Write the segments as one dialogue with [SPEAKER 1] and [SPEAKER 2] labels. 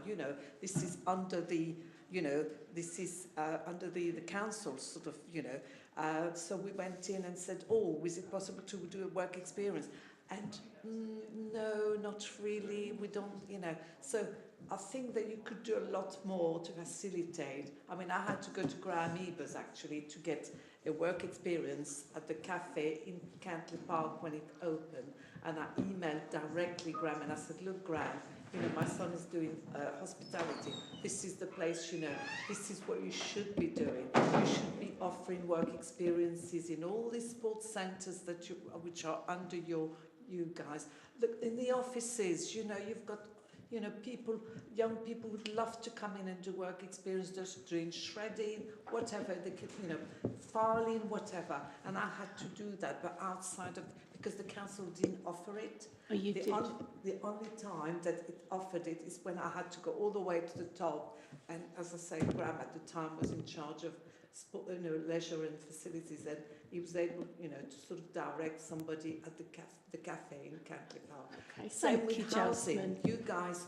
[SPEAKER 1] you know, this is under the, you know, this is under the council sort of, you know. So we went in and said, oh, is it possible to do a work experience? And no, not really, we don't, you know. So I think that you could do a lot more to facilitate. I mean, I had to go to Graham Eber's actually to get a work experience at the cafe in Cantley Park when it opened. And I emailed directly Graham and I said, look, Graham, you know, my son is doing hospitality. This is the place, you know, this is what you should be doing. You should be offering work experiences in all these sports centres that which are under you guys. Look, in the offices, you know, you've got, you know, people, young people would love to come in and do work experience, just doing shredding, whatever, they could, you know, filing, whatever. And I had to do that, but outside of, because the council didn't offer it.
[SPEAKER 2] Oh, you did?
[SPEAKER 1] The only time that it offered it is when I had to go all the way to the top. And as I say, Graham at the time was in charge of sport, you know, leisure and facilities, and he was able, you know, to sort of direct somebody at the cafe in Cantley Park.
[SPEAKER 2] Okay,
[SPEAKER 1] Same
[SPEAKER 2] thank you,
[SPEAKER 1] with housing.
[SPEAKER 2] Jasmine.
[SPEAKER 1] You guys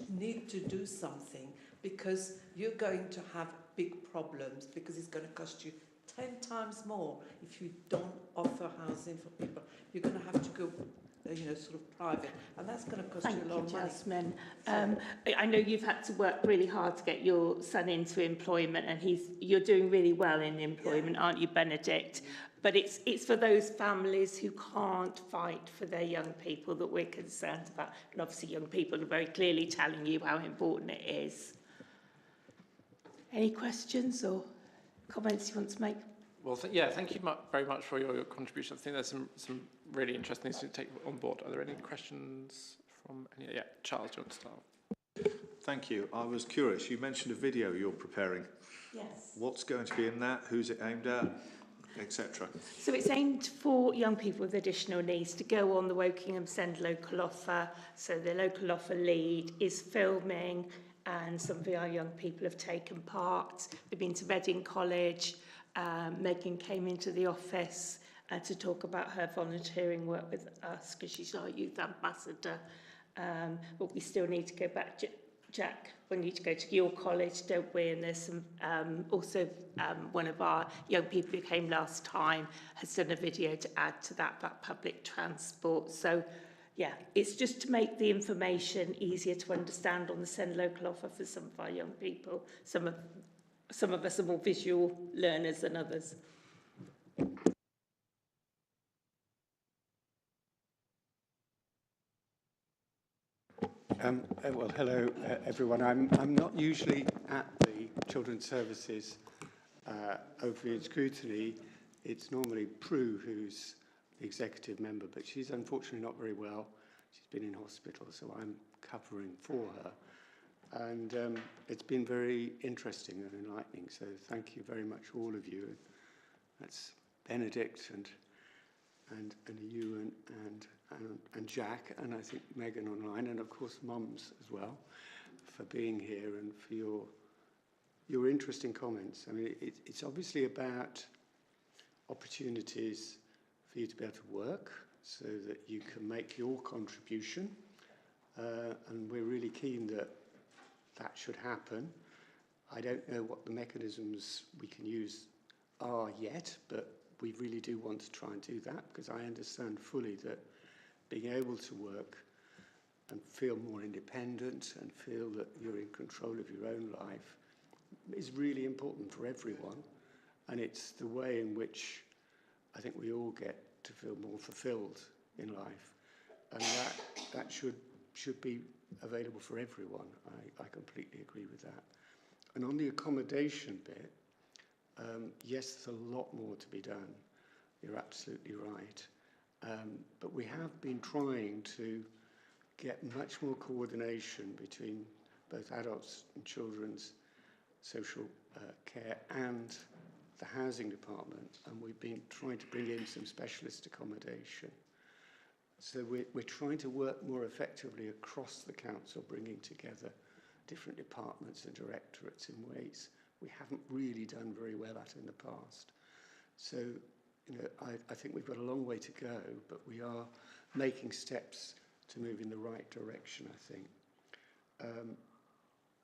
[SPEAKER 1] need to do something because you're going to have big problems because it's going to cost you 10 times more if you don't offer housing for people. You're going to have to go, you know, sort of private, and that's going to cost you a lot of money.
[SPEAKER 2] Jasmine. I know you've had to work really hard to get your son into employment, and you're doing really well in employment, aren't you, Benedict? But it's for those families who can't fight for their young people that we're concerned about. And obviously young people are very clearly telling you how important it is. Any questions or comments you want to make?
[SPEAKER 3] Well, yeah, thank you very much for your contribution. I think there's some really interesting things to take on board. Are there any questions from any? Yeah, Charles, do you want to start?
[SPEAKER 4] Thank you. I was curious. You mentioned a video you're preparing.
[SPEAKER 2] Yes.
[SPEAKER 4] What's going to be in that? Who's it aimed at? Etc.
[SPEAKER 2] So it's aimed for young people with additional needs to go on the Wokingham Send local offer. So the local offer lead is filming, and some of our young people have taken part. They've been to Reading College. Megan came into the office to talk about her volunteering work with us because she's our youth ambassador. But we still need to go back. Jack, we need to go to your college, don't we? And there's some, also one of our young people who came last time has done a video to add to that about public transport. So, yeah, it's just to make the information easier to understand on the Send local offer for some of our young people. Some of us are more visual learners than others.
[SPEAKER 5] Well, hello, everyone. I'm not usually at the Children's Services over in Scrutiny. It's normally Prue who's the executive member, but she's unfortunately not very well. She's been in hospital, so I'm covering for her. And it's been very interesting and enlightening, so thank you very much, all of you. That's Benedict and you and Jack, and I think Megan online, and of course Mums as well, for being here and for your interesting comments. I mean, it's obviously about opportunities for you to be able to work so that you can make your contribution, and we're really keen that should happen. I don't know what the mechanisms we can use are yet, but we really do want to try and do that, because I understand fully that being able to work and feel more independent and feel that you're in control of your own life is really important for everyone. And it's the way in which I think we all get to feel more fulfilled in life. And that should be available for everyone. I completely agree with that. And on the accommodation bit, yes, there's a lot more to be done. You're absolutely right. But we have been trying to get much more coordination between both adults and children's social care and the housing department, and we've been trying to bring in some specialist accommodation. So we're trying to work more effectively across the council, bringing together different departments and directorates in ways we haven't really done very well at in the past. So, you know, I think we've got a long way to go, but we are making steps to move in the right direction, I think.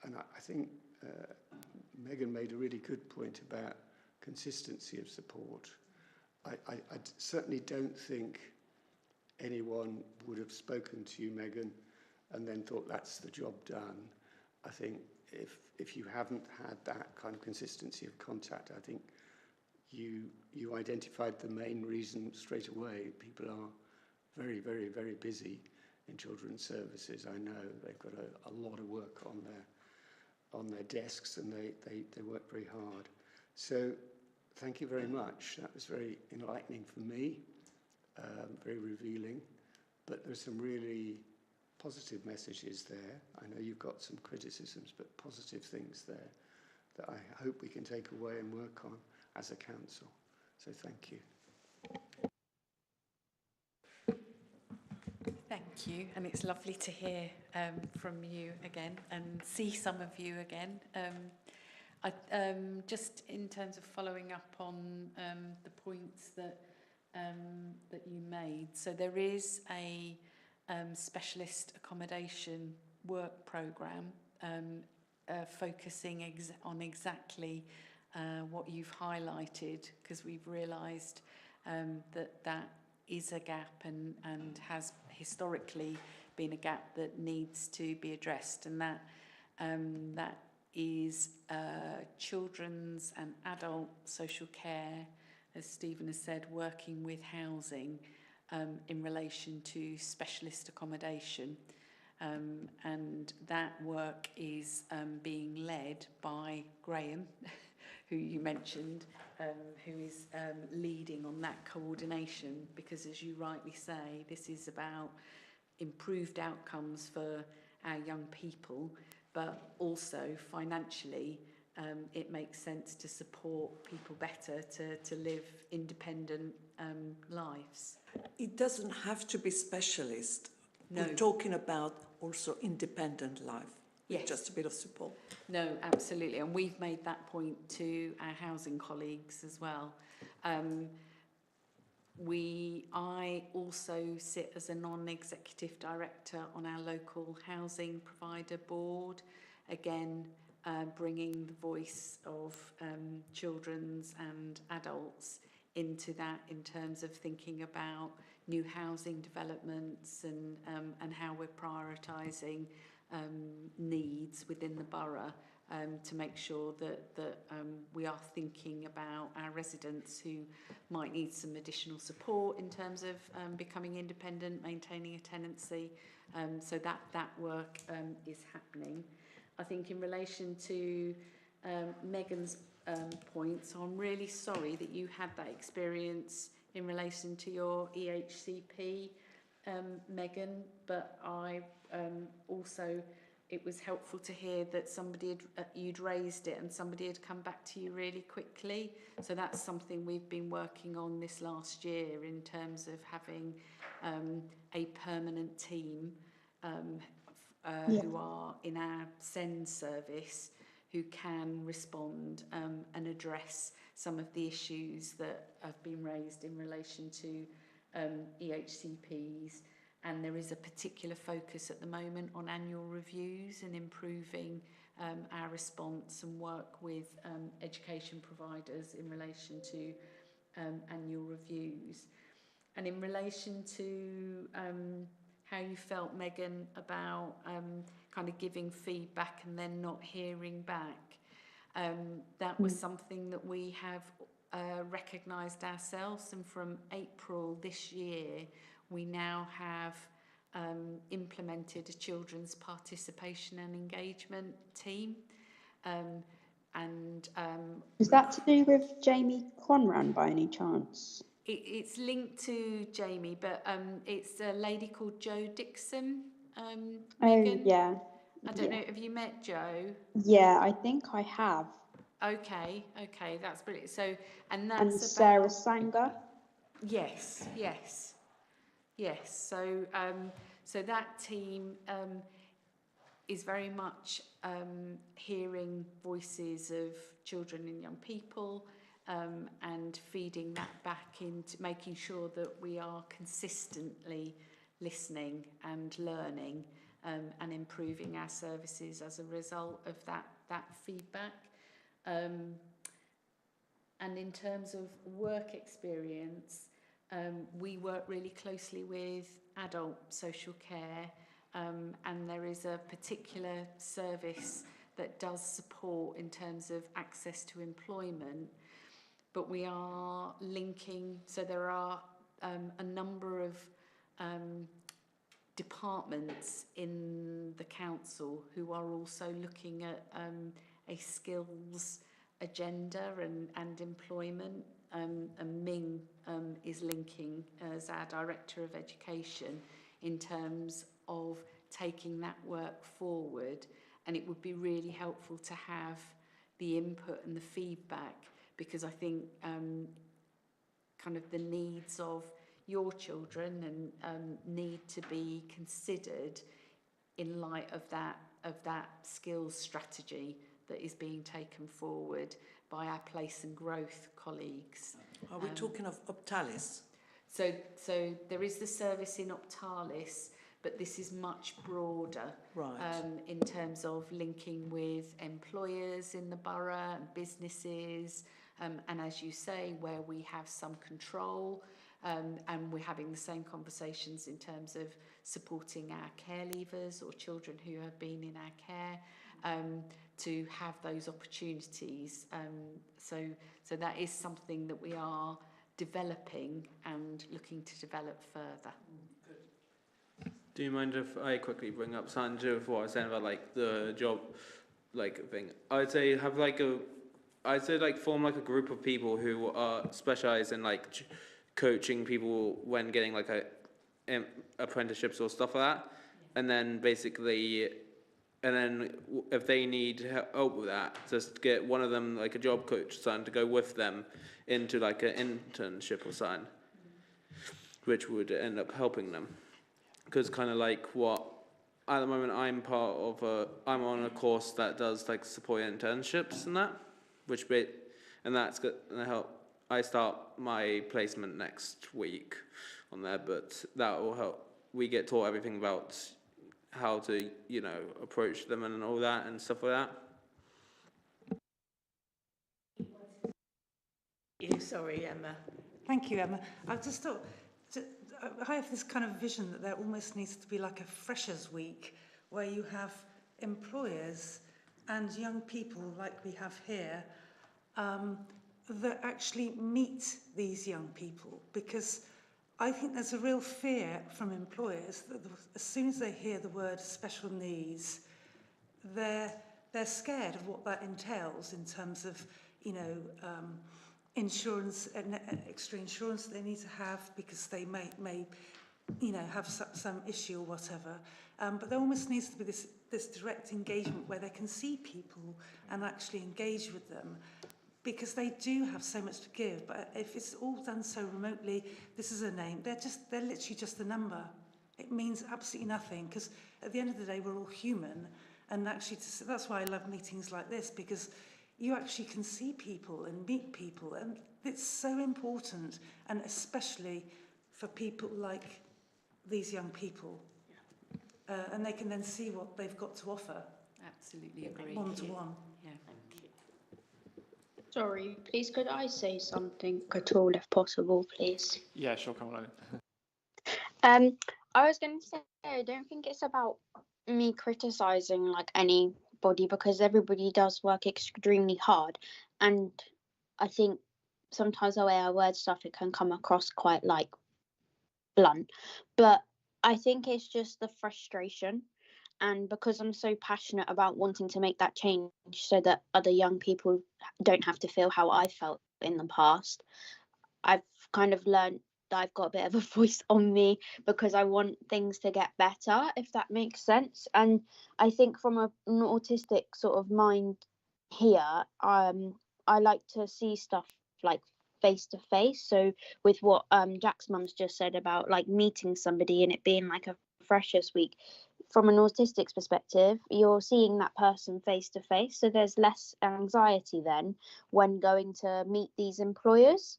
[SPEAKER 5] and I think Megan made a really good point about consistency of support. I certainly don't think anyone would have spoken to you, Megan, and then thought that's the job done. I think if you haven't had that kind of consistency of contact, I think you identified the main reason straight away. People are very, very, very busy in children's services. I know they've got a lot of work on their desks, and they work very hard. So thank you very much. That was very enlightening for me, very revealing. But there's some really positive messages there. I know you've got some criticisms, but positive things there that I hope we can take away and work on as a council. So thank you.
[SPEAKER 6] Thank you, and it's lovely to hear from you again and see some of you again. Just in terms of following up on the points that you made, so there is a specialist accommodation work programme focusing on exactly what you've highlighted, because we've realised that is a gap and has historically been a gap that needs to be addressed, and that is children's and adult social care, as Stephen has said, working with housing in relation to specialist accommodation, and that work is being led by Graham, who you mentioned, who is leading on that coordination, because as you rightly say, this is about improved outcomes for our young people, but also financially it makes sense to support people better to live independent lives.
[SPEAKER 1] It doesn't have to be specialist.
[SPEAKER 6] No.
[SPEAKER 1] We're talking about also independent life. With
[SPEAKER 6] Yes.
[SPEAKER 1] just a bit of support.
[SPEAKER 6] No, absolutely. And we've made that point to our housing colleagues as well. I also sit as a non-executive director on our local housing provider board, again, bringing the voice of children's and adults into that in terms of thinking about new housing developments and how we're prioritising needs within the borough to make sure that we are thinking about our residents who might need some additional support in terms of becoming independent, maintaining a tenancy. So that work is happening. I think in relation to Megan's point, so I'm really sorry that you had that experience in relation to your EHCP, Megan, but I also, it was helpful to hear that you'd raised it and somebody had come back to you really quickly. So that's something we've been working on this last year in terms of having a permanent team who are in our SEND service who can respond and address some of the issues that have been raised in relation to EHCPs. And there is a particular focus at the moment on annual reviews and improving our response and work with education providers in relation to annual reviews. And in relation to how you felt, Megan, about kind of giving feedback and then not hearing back, that was something that we have recognised ourselves, and from April this year we now have implemented a children's participation and engagement team.
[SPEAKER 7] Is that to do with Jamie Conran by any chance?
[SPEAKER 6] It's linked to Jamie, but it's a lady called Jo Dixon. Megan.
[SPEAKER 7] Oh, yeah.
[SPEAKER 6] I don't know, have you met Jo?
[SPEAKER 7] Yeah, I think I have.
[SPEAKER 6] Okay, that's brilliant. So, and that's
[SPEAKER 7] and
[SPEAKER 6] about
[SPEAKER 7] Sarah Sanger.
[SPEAKER 6] Yes. So, so that team is very much hearing voices of children and young people and feeding that back into making sure that we are consistently listening and learning and improving our services as a result of that feedback. And in terms of work experience, we work really closely with adult social care, and there is a particular service that does support in terms of access to employment, but we are linking, so there are a number of departments in the council who are also looking at a skills agenda and employment, and Ming is linking as our Director of Education in terms of taking that work forward, and it would be really helpful to have the input and the feedback, because I think kind of the needs of your children and need to be considered in light of that skills strategy that is being taken forward by our place and growth colleagues.
[SPEAKER 1] Are we talking of Optalis?
[SPEAKER 6] So there is the service in Optalis, but this is much broader,
[SPEAKER 1] Right.
[SPEAKER 6] in terms of linking with employers in the borough and businesses, and as you say, where we have some control, and we're having the same conversations in terms of supporting our care leavers or children who have been in our care, to have those opportunities. So that is something that we are developing and looking to develop further.
[SPEAKER 8] Do you mind if I quickly bring up something of what I was saying about like the job like thing? I'd say have like form like a group of people who are specialised in like coaching people when getting like apprenticeships or stuff like that, and then basically, and then if they need help with that, just get one of them like a job coach or something to go with them into like an internship or something, which would end up helping them. Because kind of like what at the moment I'm part of I'm on a course that does like support internships and that, and that's going to help. I start my placement next week on there, but that will help. We get taught everything about how to, approach them and all that and stuff like that.
[SPEAKER 2] Sorry, Emma.
[SPEAKER 9] Thank you, Emma. I just thought, I have this kind of vision that there almost needs to be like a freshers week where you have employers and young people like we have here that actually meet these young people, because I think there's a real fear from employers that as soon as they hear the word special needs, they're scared of what that entails in terms of, insurance and extra insurance that they need to have because they may have some issue or whatever. But there almost needs to be this direct engagement where they can see people and actually engage with them, because they do have so much to give. But if it's all done so remotely, this is a name, they're literally just a number. It means absolutely nothing, because at the end of the day, we're all human. And actually, that's why I love meetings like this, because you actually can see people and meet people, and it's so important, and especially for people like these young people. And they can then see what they've got to offer.
[SPEAKER 6] Absolutely agree.
[SPEAKER 9] One-to-one.
[SPEAKER 6] Yeah.
[SPEAKER 7] Sorry, please could I say something at all, if possible, please?
[SPEAKER 3] Yeah, sure, come on.
[SPEAKER 7] I was going to say, I don't think it's about me criticising like anybody, because everybody does work extremely hard, and I think sometimes the way I word stuff, it can come across quite like blunt, but I think it's just the frustration. And because I'm so passionate about wanting to make that change so that other young people don't have to feel how I felt in the past, I've kind of learned that I've got a bit of a voice on me, because I want things to get better, if that makes sense. And I think from an autistic sort of mind here, I like to see stuff like face to face. So with what Jack's mum's just said about like meeting somebody and it being like a freshers week, from an autistic's perspective, you're seeing that person face to face, so there's less anxiety then when going to meet these employers.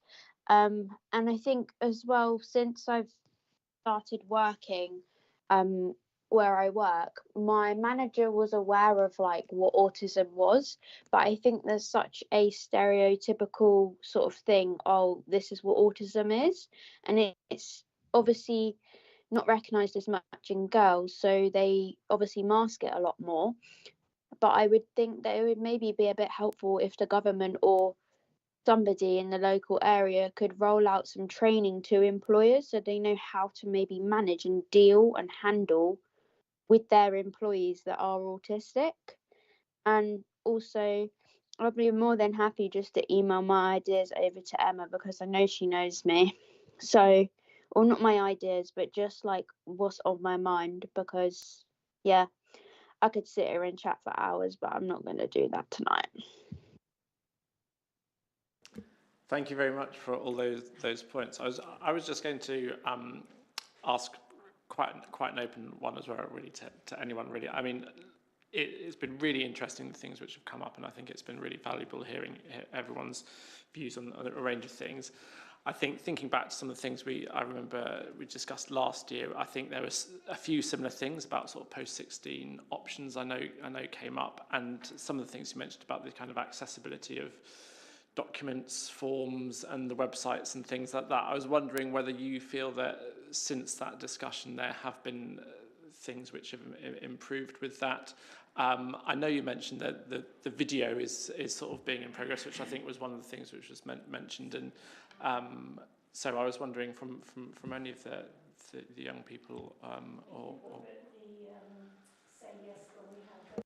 [SPEAKER 7] And I think as well, since I've started working, where I work, my manager was aware of like what autism was, but I think there's such a stereotypical sort of thing, oh, this is what autism is, and it's obviously not recognized as much in girls, so they obviously mask it a lot more. But I would think that it would maybe be a bit helpful if the government or somebody in the local area could roll out some training to employers so they know how to maybe manage and deal and handle with their employees that are autistic. And also, I'd be more than happy just to email my ideas over to Emma because I know she knows me. So, or not my ideas, but just like what's on my mind because, yeah, I could sit here and chat for hours, but I'm not going to do that tonight.
[SPEAKER 3] Thank you very much for all those points. I was just going to ask quite an open one as well, really, to anyone really. I mean, it's been really interesting, the things which have come up, and I think it's been really valuable hearing everyone's views on a range of things. I think thinking back to some of the things I remember we discussed last year, I think there was a few similar things about sort of post-16 options I know came up, and some of the things you mentioned about the kind of accessibility of documents, forms, and the websites and things like that. I was wondering whether you feel that since that discussion there have been things which have improved with that. I know you mentioned that the video is sort of being in progress, which I think was one of the things which was mentioned, and so I was wondering from any of the young people or
[SPEAKER 2] say yes when we have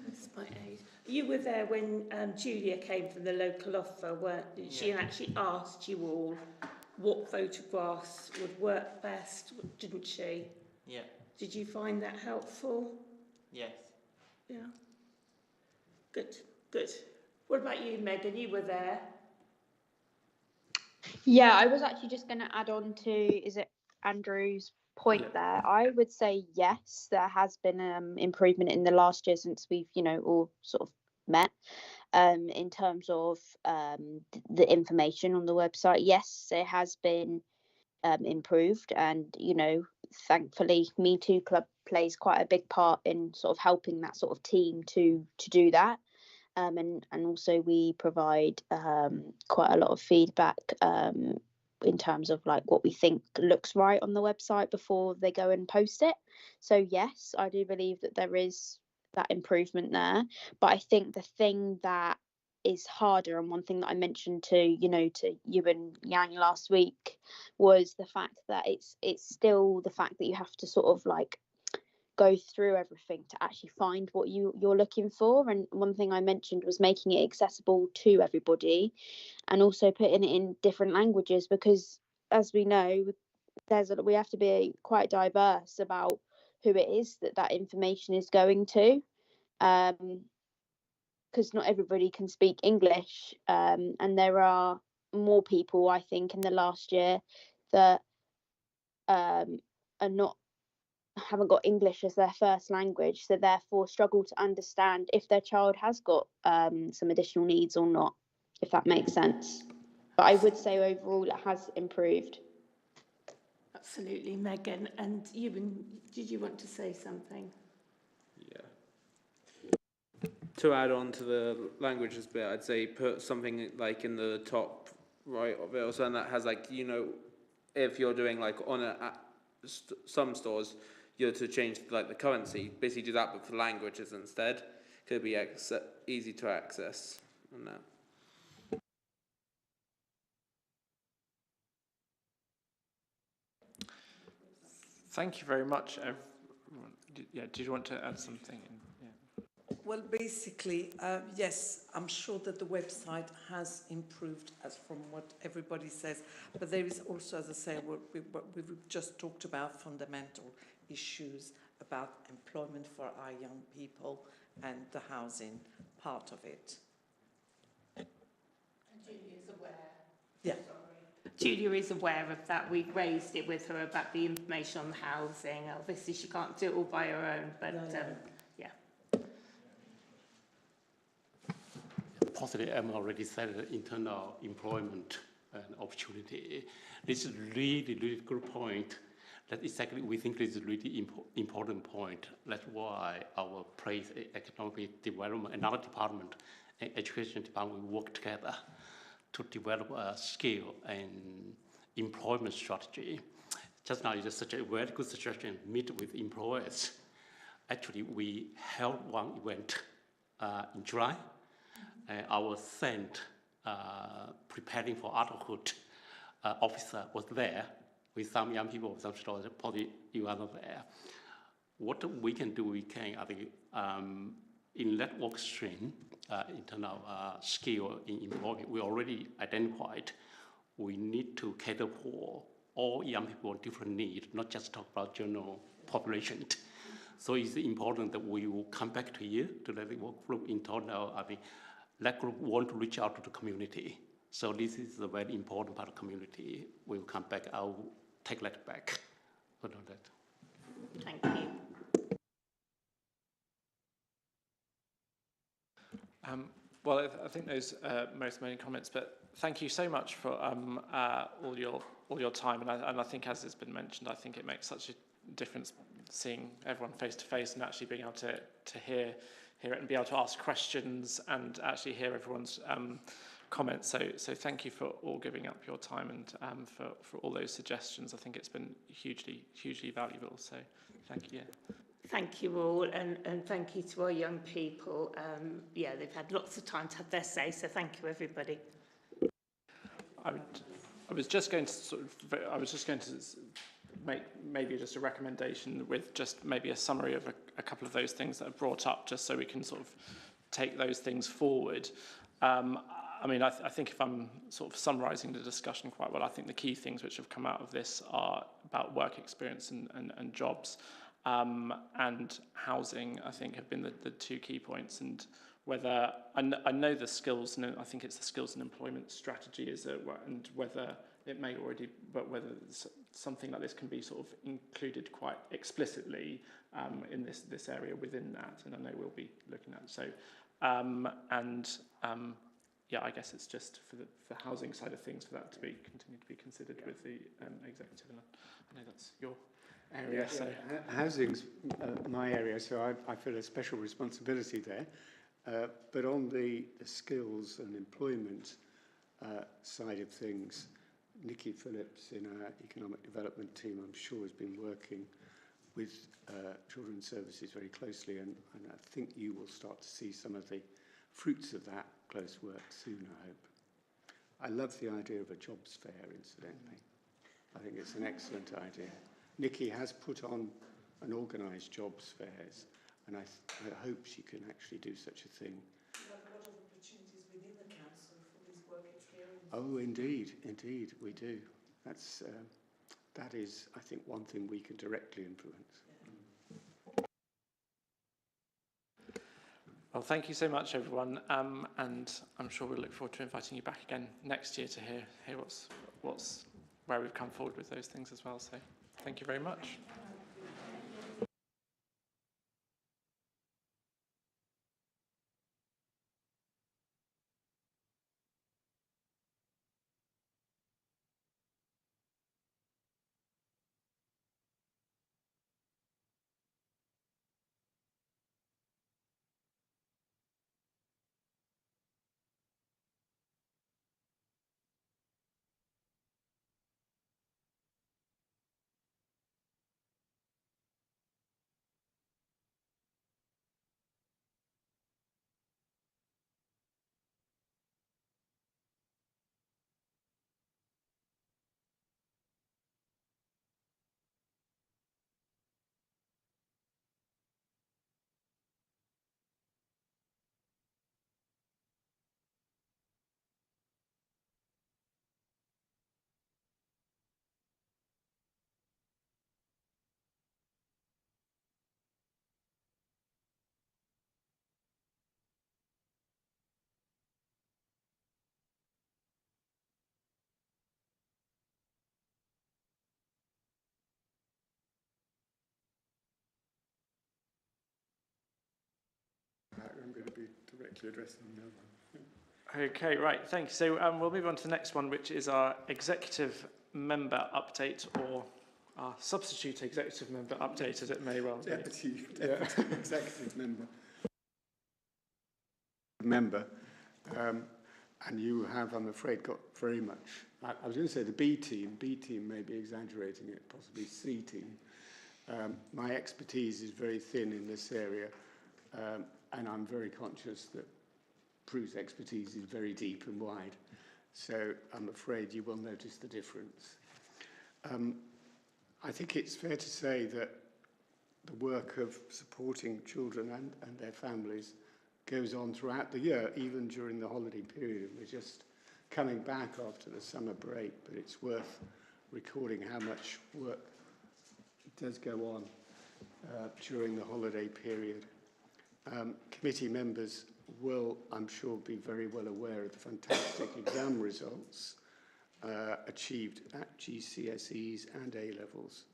[SPEAKER 2] It's my age. You were there when Julia came from the local offer, weren't she? And actually asked you all what photographs would work best, didn't she?
[SPEAKER 10] Yeah.
[SPEAKER 2] Did you find that helpful?
[SPEAKER 10] Yes.
[SPEAKER 2] Yeah. Good, good. What about you, Megan? You were there.
[SPEAKER 7] Yeah, I was actually just going to add on to, is it Andrew's point there? I would say yes, there has been improvement in the last year since we've, all sort of met in terms of the information on the website. Yes, it has been improved, and, thankfully Me Too Club plays quite a big part in sort of helping that sort of team to do that. And also we provide quite a lot of feedback in terms of like what we think looks right on the website before they go and post it. So yes, I do believe that there is that improvement there. But I think the thing that is harder, and one thing that I mentioned to you and Yang last week, was the fact that it's still the fact that you have to sort of like go through everything to actually find what you're looking for. And one thing I mentioned was making it accessible to everybody and also putting it in different languages, because as we know, we have to be quite diverse about who it is that information is going to, because not everybody can speak English, and there are more people, I think, in the last year that are not haven't got English as their first language, so therefore struggle to understand if their child has got some additional needs or not, if that makes sense. But I would say overall it has improved.
[SPEAKER 2] Absolutely, Megan. And did you want to say something?
[SPEAKER 8] Yeah. To add on to the languages bit, I'd say put something like in the top right of it or something that has like, if you're doing like on some stores, you're to change like the currency, basically do that but for languages instead. Could be easy to access on that.
[SPEAKER 3] Thank you very much, everyone. Did you want to add something?
[SPEAKER 1] Well, basically, yes, I'm sure that the website has improved as from what everybody says, but there is also, as I say, what we've just talked about, fundamental issues about employment for our young people and the housing part of it.
[SPEAKER 2] And Julia's aware.
[SPEAKER 1] Yeah.
[SPEAKER 2] Julia is aware of that. We've raised it with her about the information on the housing. Obviously, she can't do it all by her own, but yeah.
[SPEAKER 11] Possibly Emma already said internal employment
[SPEAKER 10] an opportunity. This is really good point. That exactly we think this is a really important point. That's why our place, economic development, another department, education department, we work together to develop a skill and employment strategy. Just now, it's such a very good suggestion, meet with employers. Actually, we held one event in July. Our Saint preparing for adulthood officer was there with some young people, some students, probably you are not there. What we can do, I think, in that work stream, in terms of skill in employment, we already identified we need to cater for all young people with different needs, not just talk about general population. So it's important that we will come back to you to let the work group internal. I mean, that group want to reach out to the community. So this is a very important part of the community. We will come back. I'll take that back. But on that.
[SPEAKER 2] Thank you.
[SPEAKER 3] Well, I think those most main comments, but thank you so much for all your time. And I think, as it's been mentioned, I think it makes such a difference seeing everyone face to face and actually being able to hear it and be able to ask questions and actually hear everyone's comments. So thank you for all giving up your time and for all those suggestions. I think it's been hugely valuable. So thank you.
[SPEAKER 2] Thank you all, and thank you to our young people. Yeah, they've had lots of time to have their say, so thank you, everybody.
[SPEAKER 3] I was just going to make maybe just a recommendation with just maybe a summary of a couple of those things that are brought up, just so we can sort of take those things forward. I mean, I think if I'm sort of summarising the discussion quite well, I think the key things which have come out of this are about work experience and jobs. And housing, I think, have been the two key points. And whether I know the skills, and I think it's the skills and employment strategy and whether it may already, but whether something like this can be sort of included quite explicitly in this area within that. And I know we'll be looking at. So yeah, I guess it's just for the housing side of things for that to continue to be considered with the executive. And I know that's your area.
[SPEAKER 5] Yeah, so housing's my area, so I feel a special responsibility there. But on the skills and employment side of things, Nikki Phillips in our economic development team, I'm sure, has been working with children's services very closely, and I think you will start to see some of the fruits of that close work soon, I hope. I love the idea of a jobs fair, incidentally. I think it's an excellent idea. Nikki has put on and organised jobs fairs, and I hope she can actually do such a thing.
[SPEAKER 1] We have a lot of opportunities within the council for this work experience.
[SPEAKER 5] Oh, indeed, we do. That is, I think, one thing we can directly influence.
[SPEAKER 1] Yeah.
[SPEAKER 3] Well, thank you so much, everyone, and I'm sure we'll look forward to inviting you back again next year to hear where we've come forward with those things as well. So, thank you very much.
[SPEAKER 5] I'm going to be directly addressing the other one.
[SPEAKER 3] Okay, right, thank you. So we'll move on to the next one, which is our executive member update, or our substitute executive member update, as it may well be.
[SPEAKER 5] Deputy executive member. And you have, I'm afraid, got very much, I was going to say the B team may be exaggerating it, possibly C team. My expertise is very thin in this area, and I'm very conscious that Prue's expertise is very deep and wide. So I'm afraid you will notice the difference. I think it's fair to say that the work of supporting children and their families goes on throughout the year, even during the holiday period. We're just coming back after the summer break, but it's worth recording how much work does go on during the holiday period. Committee members will, I'm sure, be very well aware of the fantastic exam results achieved at GCSEs and A-levels,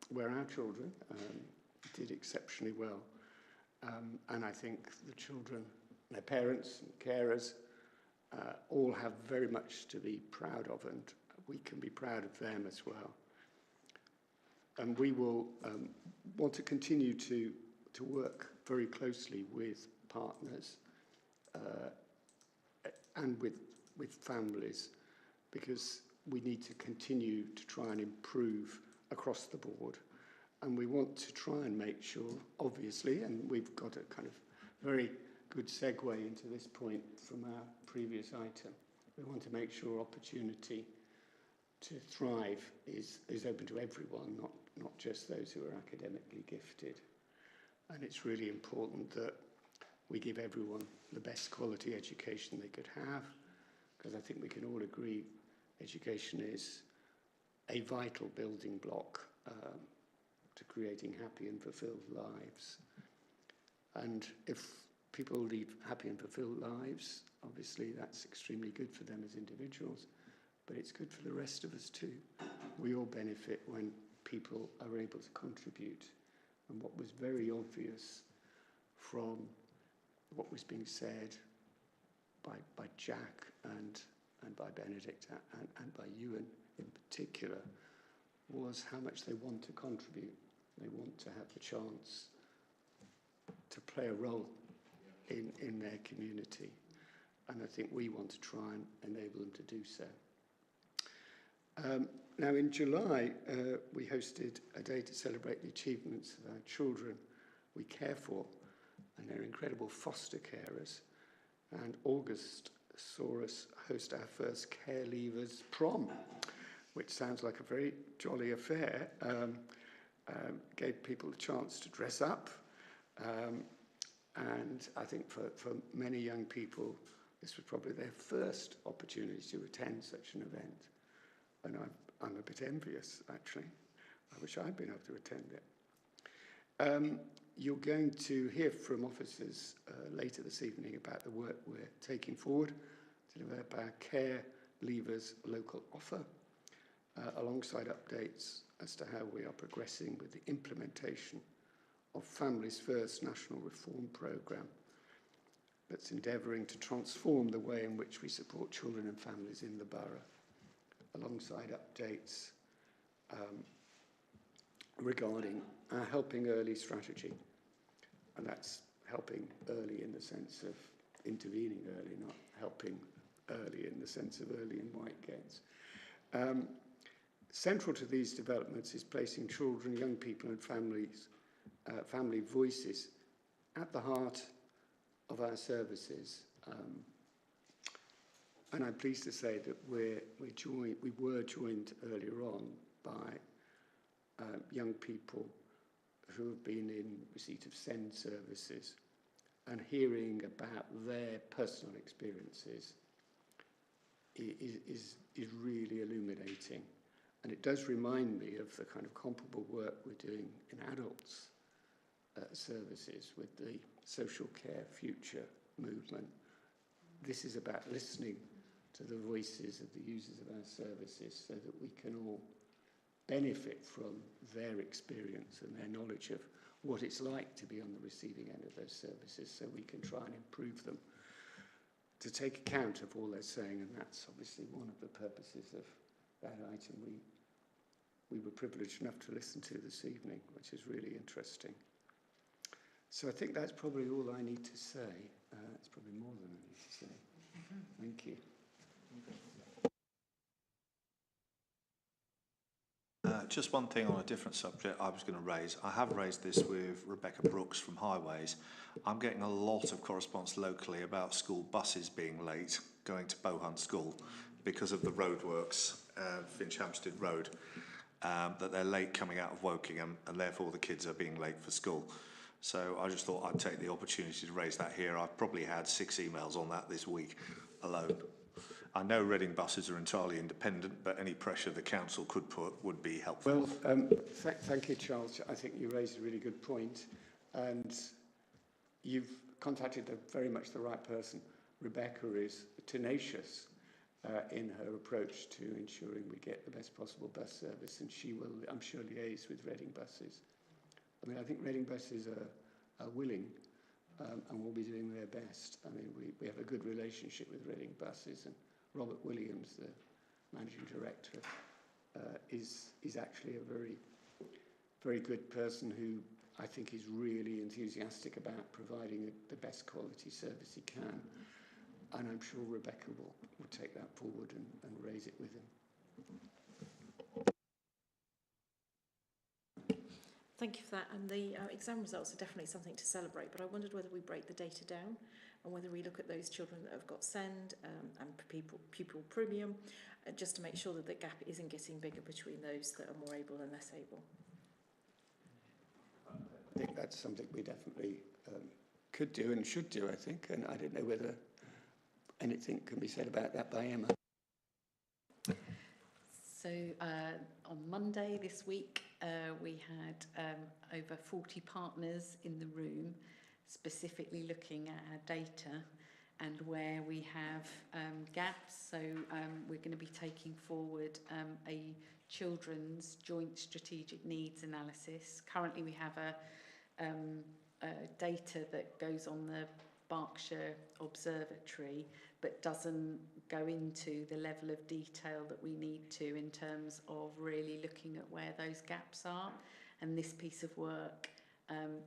[SPEAKER 5] where our children did exceptionally well. And I think the children, their parents and carers, all have very much to be proud of, and we can be proud of them as well. And we will want to continue to work very closely with partners and with families, because we need to continue to try and improve across the board. And we want to try and make sure, obviously, and we've got a kind of very good segue into this point from our previous item, we want to make sure opportunity to thrive is open to everyone, not just those who are academically gifted. And it's really important that we give everyone the best quality education they could have, because I think we can all agree education is a vital building block to creating happy and fulfilled lives. And if people lead happy and fulfilled lives, obviously that's extremely good for them as individuals, but it's good for the rest of us too. We all benefit when people are able to contribute. And what was very obvious from what was being said by Jack and by Benedict and by Ewan in particular was how much they want to contribute. They want to have the chance to play a role in their community. And I think we want to try and enable them to do so. Now in July, we hosted a day to celebrate the achievements of our children we care for and their incredible foster carers. And August saw us host our first Care Leavers prom, which sounds like a very jolly affair. Gave people a chance to dress up. And I think for many young people, this was probably their first opportunity to attend such an event. And I'm a bit envious, actually. I wish I'd been able to attend it. You're going to hear from officers later this evening about the work we're taking forward to develop our Care Leavers local offer, alongside updates as to how we are progressing with the implementation of Families First National Reform Programme that's endeavouring to transform the way in which we support children and families in the borough, alongside updates regarding our Helping Early strategy. And that's helping early in the sense of intervening early, not helping early in the sense of early and white gains. Central to these developments is placing children, young people and families, family voices at the heart of our services. And I'm pleased to say that we were joined earlier on by young people who have been in receipt of SEND services, and hearing about their personal experiences is really illuminating. And it does remind me of the kind of comparable work we're doing in adults services with the Social Care Future movement. This is about listening to the voices of the users of our services so that we can all benefit from their experience and their knowledge of what it's like to be on the receiving end of those services, so we can try and improve them. to take account of all they're saying, and that's obviously one of the purposes of that item we were privileged enough to listen to this evening, which is really interesting. So I think that's probably all I need to say. It's probably more than I need to say. Thank you.
[SPEAKER 4] Just one thing on a different subject I was going to raise. I have raised this with Rebecca Brooks from Highways. I'm getting a lot of correspondence locally about school buses being late going to Bowhunt School because of the roadworks, Finchampstead Road, that they're late coming out of Wokingham and therefore the kids are being late for school. So I just thought I'd take the opportunity to raise that here. I've probably had 6 emails on that this week alone. I know Reading buses are entirely independent, but any pressure the council could put would be helpful.
[SPEAKER 5] Well, thank you, Charles. I think you raised a really good point, and you've contacted very much the right person. Rebecca is tenacious in her approach to ensuring we get the best possible bus service, and she will, I'm sure, liaise with Reading buses. I mean, I think Reading buses are willing and will be doing their best. I mean, we have a good relationship with Reading buses, and Robert Williams, the managing director, is actually a very good person who I think is really enthusiastic about providing the best quality service he can. And I'm sure Rebecca will take that forward and raise it with him.
[SPEAKER 11] Thank you for that. And the exam results are definitely something to celebrate, but I wondered whether we break the data down and whether we look at those children that have got SEND and pupil premium, just to make sure that the gap isn't getting bigger between those that are more able and less able.
[SPEAKER 5] I think that's something we definitely could do and should do, I think, and I don't know whether anything can be said about that by Emma.
[SPEAKER 6] So on Monday this week, we had over 40 partners in the room, specifically looking at our data and where we have gaps. So we're going to be taking forward a children's joint strategic needs analysis. Currently we have a data that goes on the Berkshire Observatory, but doesn't go into the level of detail that we need to in terms of really looking at where those gaps are. And this piece of work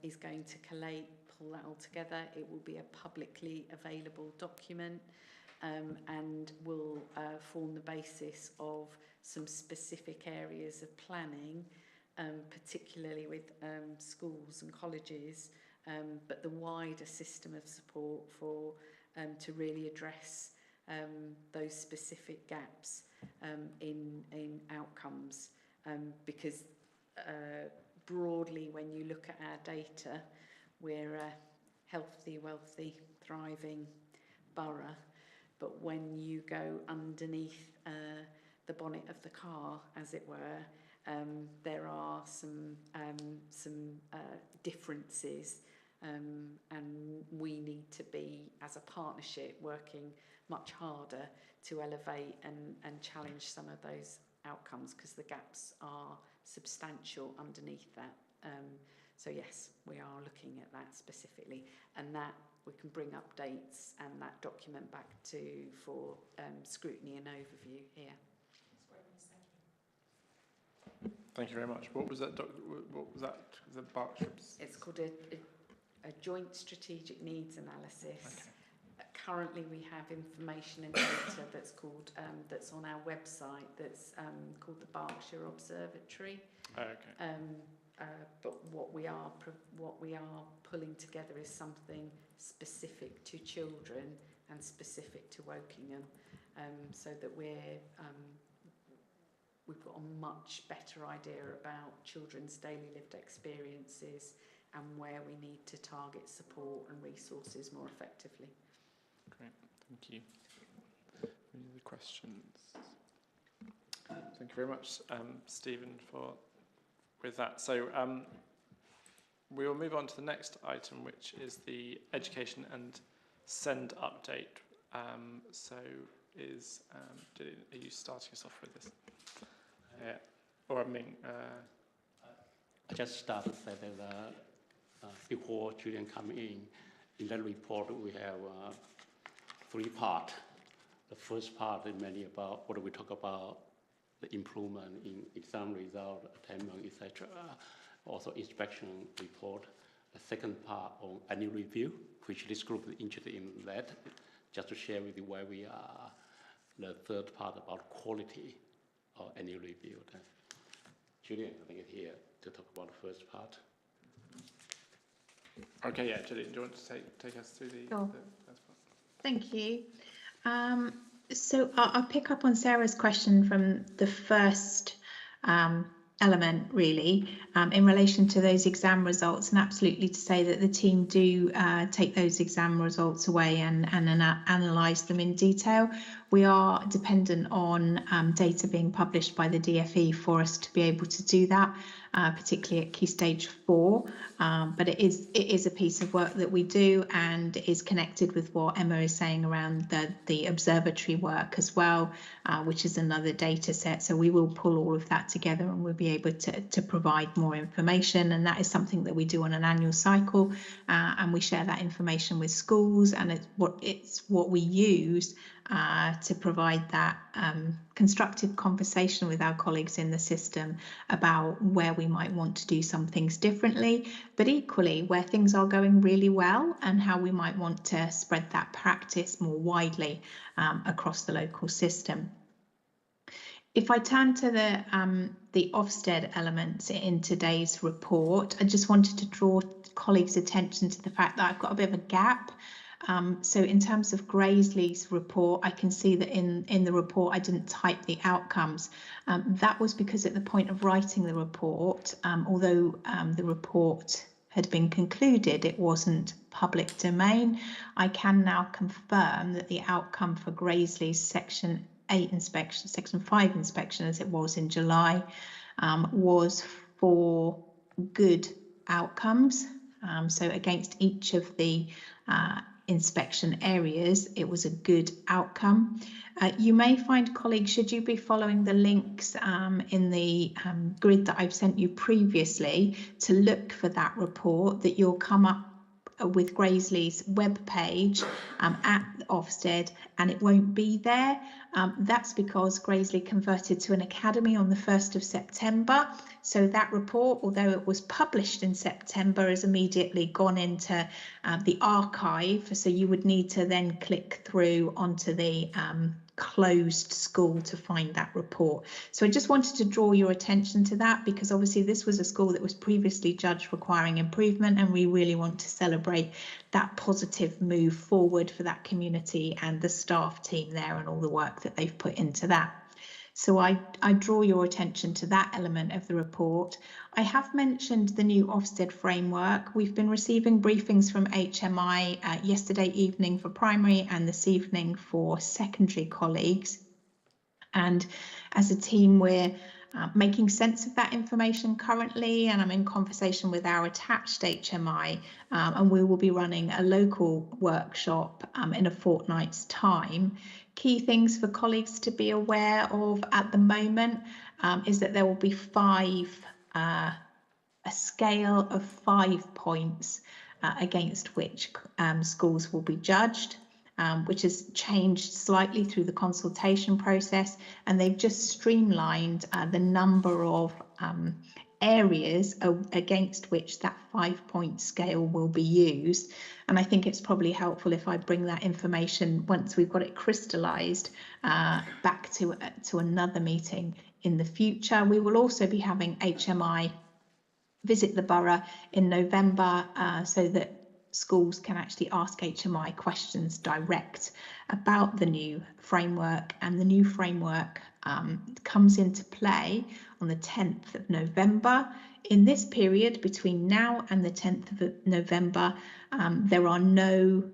[SPEAKER 6] is going to pull that all together. It will be a publicly available document and will form the basis of some specific areas of planning, particularly with schools and colleges, but the wider system of support for to really address those specific gaps in outcomes, because broadly, when you look at our data, we're a healthy, wealthy, thriving borough, but when you go underneath the bonnet of the car, as it were, there are some differences, and we need to be, as a partnership, working much harder to elevate and challenge some of those outcomes, because the gaps are substantial underneath that. So yes, we are looking at that specifically, and that we can bring updates and that document back for scrutiny and overview here.
[SPEAKER 3] Thank you very much. What was that? What was that? The Berkshire?
[SPEAKER 6] It's called a joint strategic needs analysis.
[SPEAKER 3] Okay.
[SPEAKER 6] Currently, we have information and data that's called that's on our website. That's called the Berkshire Observatory.
[SPEAKER 3] Oh, okay.
[SPEAKER 6] But what we are pulling together is something specific to children and specific to Wokingham, so that we've got a much better idea about children's daily lived experiences and where we need to target support and resources more effectively.
[SPEAKER 3] Great, thank you. Any other questions? Thank you very much, Stephen, with that. So we will move on to the next item, which is the education and SEND update. Are you starting us off with this? Or I mean,
[SPEAKER 10] I just start to say that before children come in that report we have three parts. The first part is mainly about what we talk about, the improvement in exam result, attainment, etc. Also inspection report. The second part on annual review, which this group is interested in that, just to share with you where we are. The third part about quality of annual review. Julian, I think, is here to talk about the first part.
[SPEAKER 3] Okay, yeah, Julian, do you want to take us through the
[SPEAKER 12] Sure.
[SPEAKER 3] first part?
[SPEAKER 12] Thank you. So I'll pick up on Sarah's question from the first element, really, in relation to those exam results, and absolutely to say that the team do take those exam results away and analyse them in detail. We are dependent on data being published by the DFE for us to be able to do that, particularly at Key Stage 4. But it is a piece of work that we do, and is connected with what Emma is saying around the observatory work as well, which is another data set. So we will pull all of that together, and we'll be able to provide more information. And that is something that we do on an annual cycle, and we share that information with schools, and it's what we use to provide that constructive conversation with our colleagues in the system about where we might want to do some things differently, but equally where things are going really well and how we might want to spread that practice more widely across the local system. If I turn to the Ofsted elements in today's report, I just wanted to draw colleagues' attention to the fact that I've got a bit of a gap. So in terms of Graiseley's report, I can see that in the report I didn't type the outcomes. That was because at the point of writing the report, although the report had been concluded, it wasn't public domain. I can now confirm that the outcome for Graiseley's Section 8 inspection, Section 5 inspection, as it was in July, was for good outcomes. So against each of the inspection areas, it was a good outcome. You may find, colleagues, should you be following the links in the grid that I've sent you previously to look for that report, that you'll come up with Graiseley's web page at Ofsted, and it won't be there. That's because Graiseley converted to an academy on the 1st of September. So that report, although it was published in September, has immediately gone into the archive. So you would need to then click through onto the closed school to find that report. So I just wanted to draw your attention to that, because obviously this was a school that was previously judged requiring improvement, and we really want to celebrate that positive move forward for that community and the staff team there and all the work that they've put into that. So I draw your attention to that element of the report. I have mentioned the new Ofsted framework. We've been receiving briefings from HMI yesterday evening for primary and this evening for secondary colleagues. And as a team, we're making sense of that information currently, and I'm in conversation with our attached HMI, and we will be running a local workshop in a fortnight's time. Key things for colleagues to be aware of at the moment is that there will be a scale of 5 points against which schools will be judged, which has changed slightly through the consultation process, and they've just streamlined the number of areas against which that 5-point scale will be used. And I think it's probably helpful if I bring that information, once we've got it crystallised, back to another meeting in the future. We will also be having HMI visit the borough in November so that schools can actually ask HMI questions direct about the new framework, and the new framework comes into play on the 10th of November. In this period between now and the 10th of November, there are no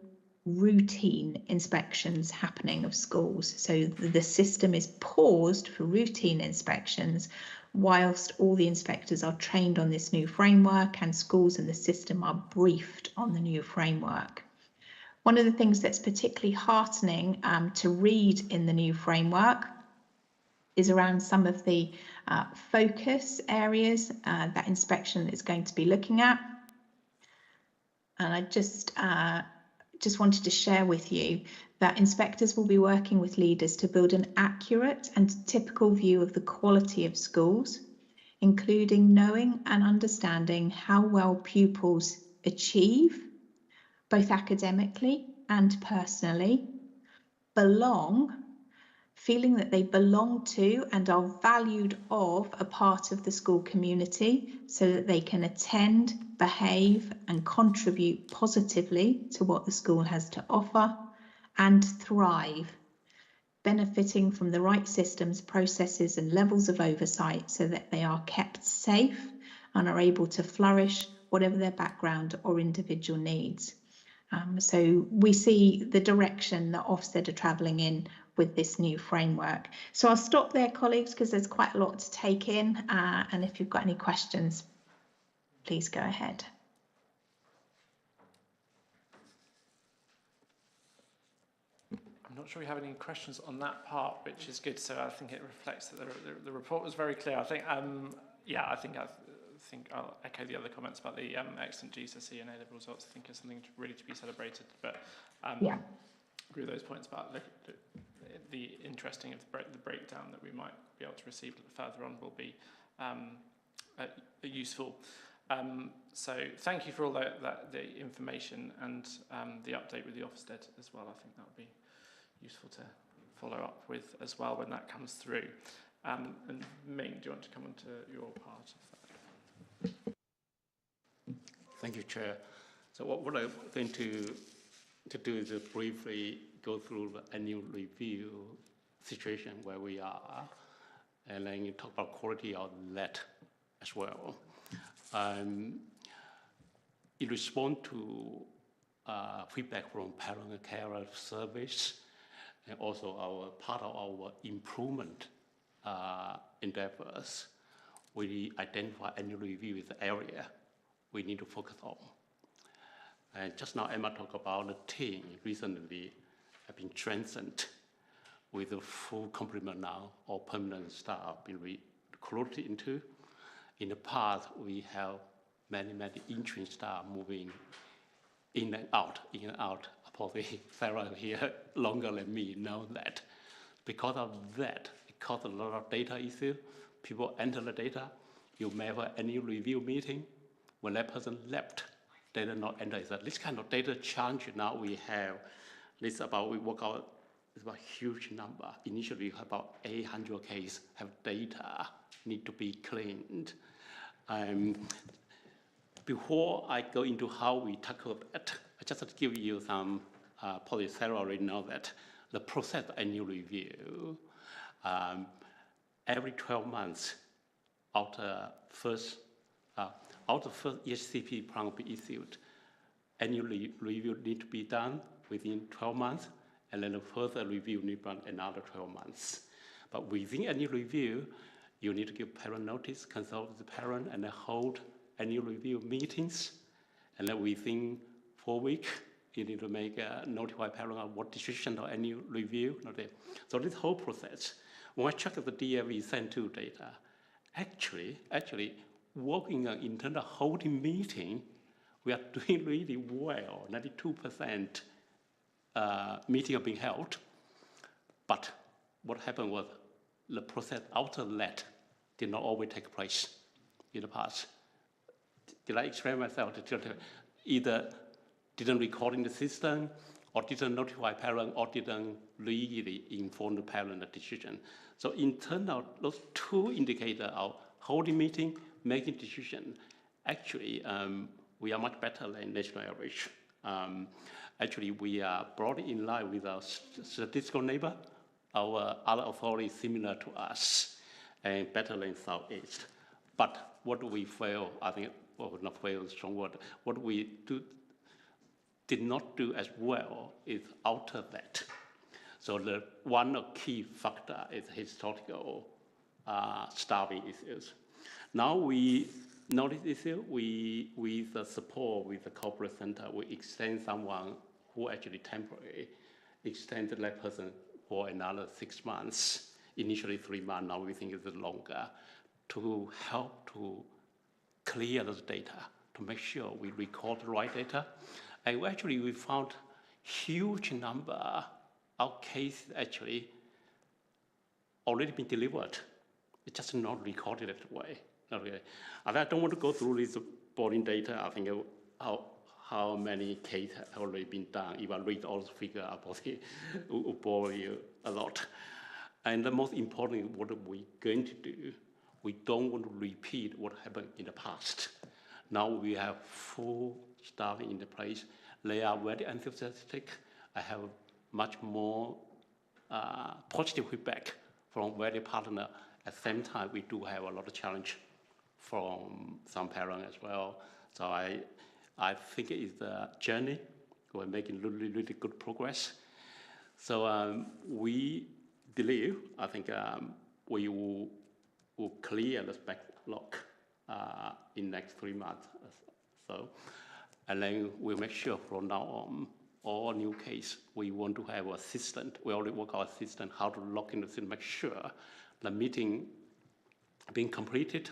[SPEAKER 12] routine inspections happening of schools. So the system is paused for routine inspections whilst all the inspectors are trained on this new framework and schools in the system are briefed on the new framework. One of the things that's particularly heartening to read in the new framework is around some of the focus areas that inspection is going to be looking at. And I just just wanted to share with you that inspectors will be working with leaders to build an accurate and typical view of the quality of schools, including knowing and understanding how well pupils achieve, both academically and personally, belong, feeling that they belong to and are valued of a part of the school community so that they can attend, behave and contribute positively to what the school has to offer, and thrive, benefiting from the right systems, processes and levels of oversight so that they are kept safe and are able to flourish whatever their background or individual needs. So we see the direction that Ofsted are travelling in with this new framework. So I'll stop there, colleagues, because there's quite a lot to take in. And if you've got any questions, please go ahead.
[SPEAKER 3] I'm not sure we have any questions on that part, which is good. So I think it reflects that the report was very clear. I think, yeah, I think I'll echo the other comments about the excellent GCSE and A-level results. I think it's something really to be celebrated. But
[SPEAKER 12] yeah,
[SPEAKER 3] agree with those points about the interesting of the breakdown that we might be able to receive further on will be useful. So thank you for all the information and the update with the Ofsted as well. I think that would be useful to follow up with as well when that comes through. And Ming, do you want to come on to your part of that?
[SPEAKER 10] Thank you, Chair. So what I'm going to do is briefly go through the annual review situation where we are, and then you talk about quality of that as well. In response to feedback from parent and carer service, and also part of our improvement endeavors, we identify annual review as the area we need to focus on. And just now, Emma talked about the team recently have been strengthened with a full complement now of permanent staff being recruited into. In the past, we have many interim staff moving in and out. Probably Sarah here longer than me know that. Because of that, it caused a lot of data issue. People enter the data. You may have an annual review meeting. When that person left, they did not enter. This kind of data challenge now we have. This about we work out. It's about a huge number. Initially, about 800 cases have data need to be cleaned. Before I go into how we tackle that, I just have to give you some. Probably Sarah already know that the process of annual review. Every 12 months, after first EHCP plan will be issued, annual review need to be done within 12 months, and then a further review need to be done another 12 months. But within annual review, you need to give parent notice, consult the parent, and then hold annual review meetings. And then within 4 weeks, you need to notify parent of what decision or annual review. So this whole process, when I check the DFE Send2 data, actually, working on internal holding meeting, we are doing really well. 92% meeting are being held. But what happened was the process after that did not always take place in the past. Did I explain myself? Either didn't record in the system, or didn't notify parent, or didn't legally inform the parent the decision. So internal, those two indicators are holding meeting, making decision. Actually, we are much better than national average. Actually, we are broadly in line with our statistical neighbor. Our other authorities similar to us, and better than Southeast. But what do we fail? I think, well, not fail is a strong word. What we did not do as well is alter that. So the one key factor is historical staffing issues. Now we notice issue, with the support with the corporate center, we extend someone who actually temporarily extended that person for another 6 months, initially 3 months, now we think it's longer, to help to clear those data, to make sure we record the right data. And actually we found huge number of cases actually already been delivered. It's just not recorded that way. Okay. And I don't want to go through this boring data. I think how many cases have already been done. If I read all the figures about it, it will bore you a lot. And the most important, what we're going to do, we don't want to repeat what happened in the past. Now we have full staff in the place. They are very enthusiastic. I have much more positive feedback from various partners. At the same time, we do have a lot of challenge from some parents as well. So I think it's a journey. We're making really, really good progress. So we believe, I think we will clear the backlog in next 3 months. So, and then we'll make sure from now on, all new case, we want to have assistant. We already work our assistant, how to log in the system, make sure the meeting being completed,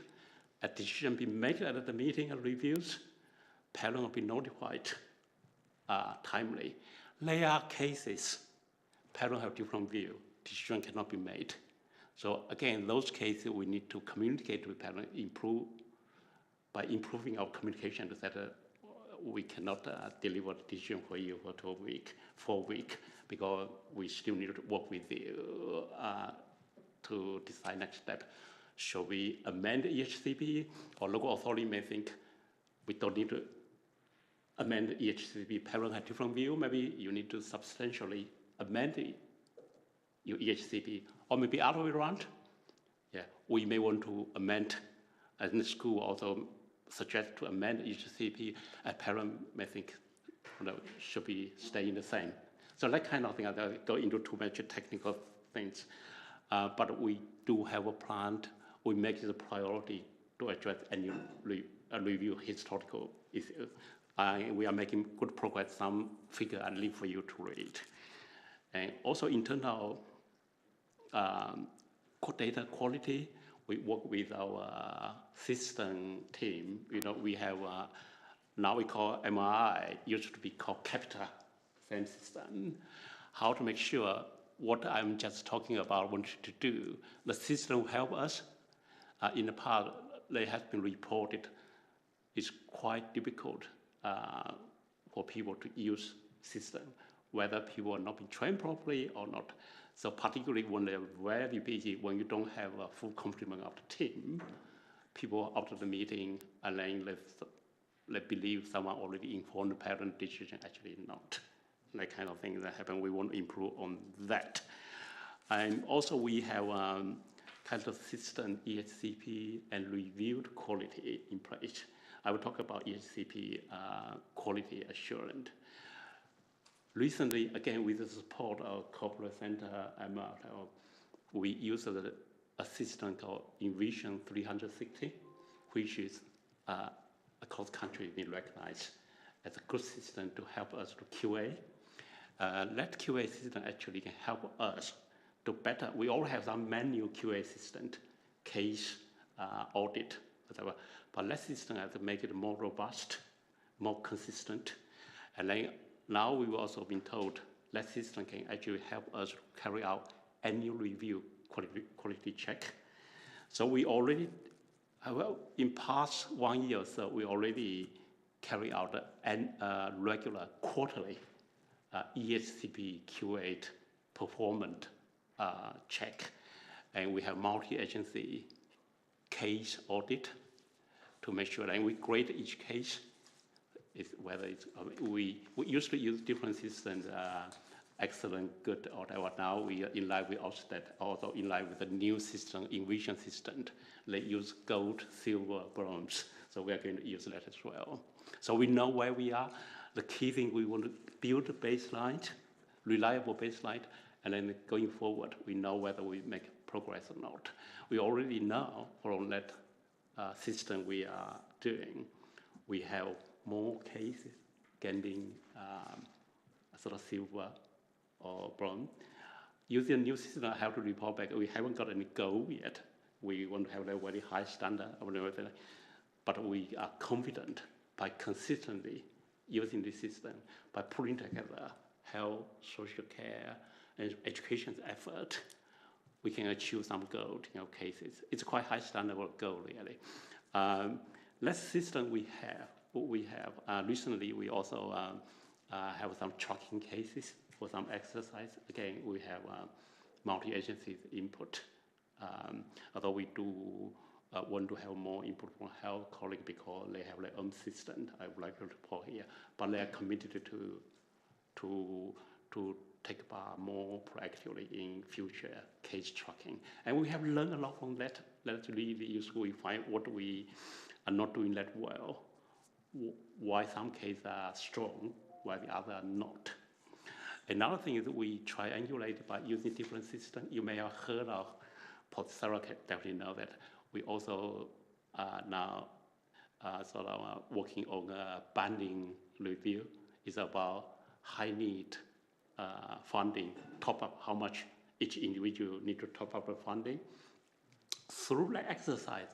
[SPEAKER 10] a decision being made at the meeting and reviews, parents will be notified timely. There are cases, parents have different view, decision cannot be made. So again, those cases we need to communicate with parents, by improving our communication that we cannot deliver the decision for you for 4 weeks, because we still need to work with you to decide next step. Should we amend the EHCP, or local authority may think we don't need to amend the EHCP, parents have different view, maybe you need to substantially amend your EHCP, or maybe other way around. Yeah, we may want to amend, and the school also suggest to amend EHCP, a parent may think should be staying the same. So that kind of thing, I don't go into too much technical things, but we do have a plan. We make it a priority to address any review historical issues. We are making good progress. Some figure I leave for you to read. And also in terms of data quality, we work with our system team. We have now we call MRI, used to be called Capita same system. How to make sure what I'm just talking about wanted to do, the system will help us. In the past, they have been reported it's quite difficult for people to use system, whether people are not being trained properly or not. So particularly when they're very busy, when you don't have a full complement of the team, people after the meeting, and then they believe someone already informed the parent decision, actually not. That kind of thing that happen, we want to improve on that. And also we have kind of system EHCP and reviewed quality in place. I will talk about EHCP quality assurance. Recently, again, with the support of Corporate Center, we use a system called Envision 360, which is across the country being recognized as a good system to help us to QA. That QA system actually can help us to better. We all have some manual QA system, case audit, whatever. But that system has to make it more robust, more consistent. And then now we've also been told that system can actually help us carry out annual review quality check. So we already, in past 1 year or so, we already carry out a regular quarterly EHCP QA performance check. And we have multi-agency case audit to make sure that we grade each case. Whether it's, we used to use different systems, excellent, good, or whatever. Now we are in line with Ofsted, also in line with the new system, Envision system. They use gold, silver, bronze. So we are going to use that as well. So we know where we are. The key thing, we want to build a baseline, reliable baseline, and then going forward, we know whether we make progress or not. We already know from that system we are doing, we have more cases getting sort of silver or bronze. Using a new system, I have to report back. We haven't got any goal yet. We want to have a very high standard, but we are confident by consistently using this system, by putting together health, social care, and education effort, we can achieve some goal in our cases. It's quite high standard of goal, really. Less system we have. Recently, we also have some tracking cases for some exercise. Again, we have multi-agency input. Although we do want to have more input from health colleagues because they have their own system, I would like to report here, but they are committed to take part more proactively in future case tracking. And we have learned a lot from that. That's really useful. We find what we are not doing that well, why some cases are strong, why the others are not. Another thing is that we triangulate by using different systems. You may have heard of, Sarah definitely know that. We also now working on a banding review. It's about high need funding, top up, how much each individual need to top up the funding. Through the exercise,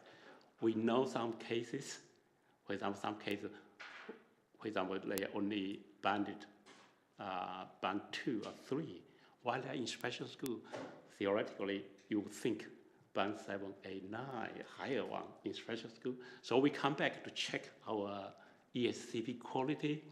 [SPEAKER 10] we know some cases, for example, they only banded band 2 or 3, while they're in special school. Theoretically, you would think band 7, 8, 9, higher one in special school. So we come back to check our ESCP quality.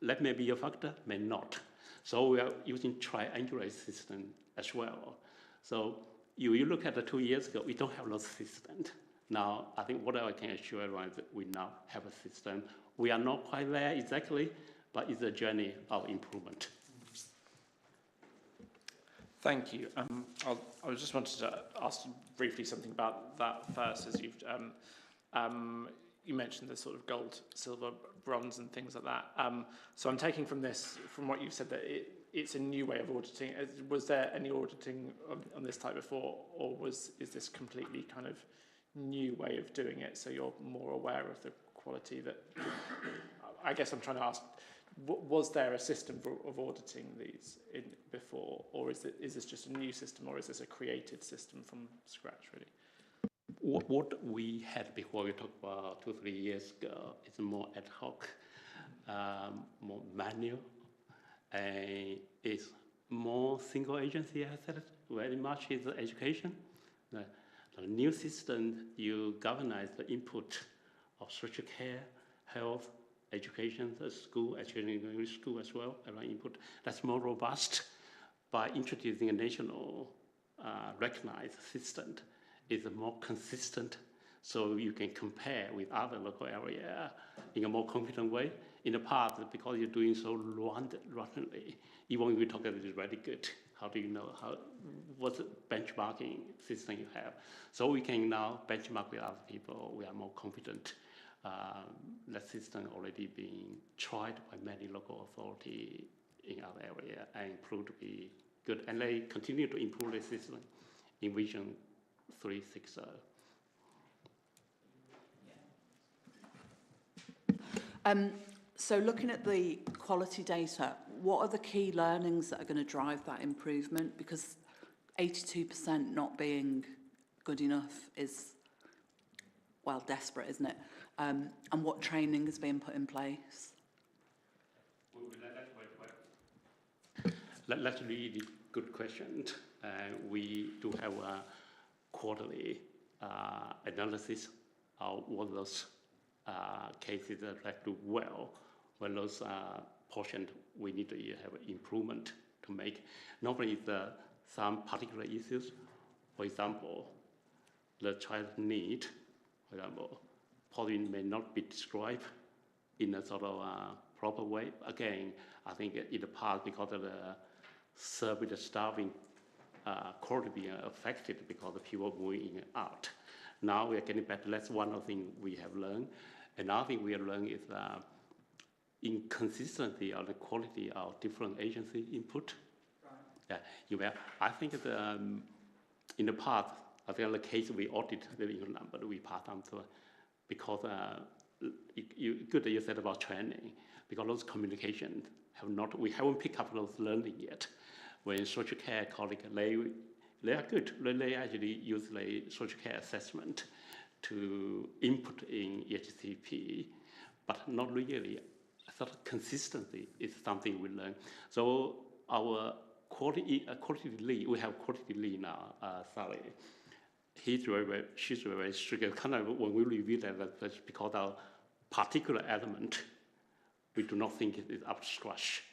[SPEAKER 10] That may be a factor, may not. So we are using triangular system as well. So you look at the 2 years ago, we don't have those systems. Now, I think what I can assure everyone is that we now have a system. We are not quite there exactly, but it's a journey of improvement.
[SPEAKER 3] Thank you. I just wanted to ask briefly something about that first, as you've you mentioned the sort of gold, silver, bronze, and things like that. So I'm taking from what you've said, that it's a new way of auditing. Was there any auditing on this type before, or is this completely kind of new way of doing it? So you're more aware of the quality that. I guess I'm trying to ask. Was there a system of auditing these before, or is this just a new system, or is this a created system from scratch, really?
[SPEAKER 10] What we had before, we talked about 2 or 3 years ago, is more ad hoc, more manual, and it's more single agency asset, very much is education. The new system, you galvanize the input of social care, health, education, the school, education school as well, around input. That's more robust. By introducing a national recognized system, is more consistent, so you can compare with other local area in a more confident way. In the past, because you're doing so randomly, even if we talk about it is really good, how do you know what benchmarking system you have? So we can now benchmark with other people. We are more confident. That system already being tried by many local authorities in our area and proved to be good. And they continue to improve the system in Vision 360.
[SPEAKER 13] So looking at the quality data, what are the key learnings that are going to drive that improvement? Because 82% not being good enough is, well, desperate, isn't it? And what training is being put in place?
[SPEAKER 10] That's a really good question. We do have a quarterly analysis of what those cases that do well, when those portions we need to have improvement to make. Normally, some particular issues, for example, the child need, for example, probably may not be described in a sort of proper way. Again, I think in the past, because of the service staffing quality being affected because the people moving in and out. Now we are getting better. That's one of the things we have learned. Another thing we have learned is inconsistency of the quality of different agency input. Right. Yeah, I think that, in the past, I think the case we audit the number we pass on to, because good that you said about training, because those communications we haven't picked up those learning yet. When social care colleagues, they are good. They actually use the social care assessment to input in EHCP, but not really. I thought consistency is something we learn. So our quality lead, we have quality lead now, Sally. She's very strict. Kind of when we review that's because our particular element, we do not think it is up to scratch.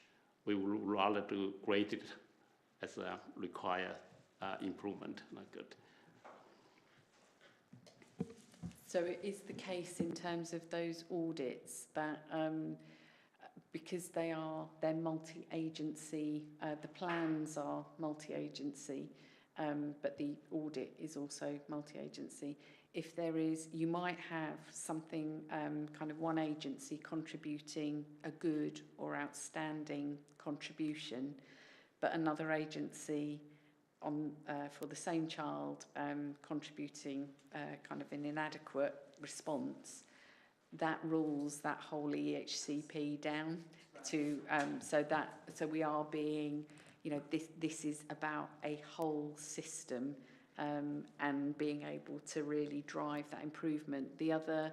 [SPEAKER 10] We would rather to grade it as a require improvement. Not good.
[SPEAKER 6] So it is the case in terms of those audits that because they're multi-agency, the plans are multi-agency, but the audit is also multi-agency. If there is, you might have something, kind of one agency contributing a good or outstanding contribution, but another agency on for the same child contributing kind of an inadequate response, that rules that whole EHCP down to so we are being, you know, this is about a whole system and being able to really drive that improvement. The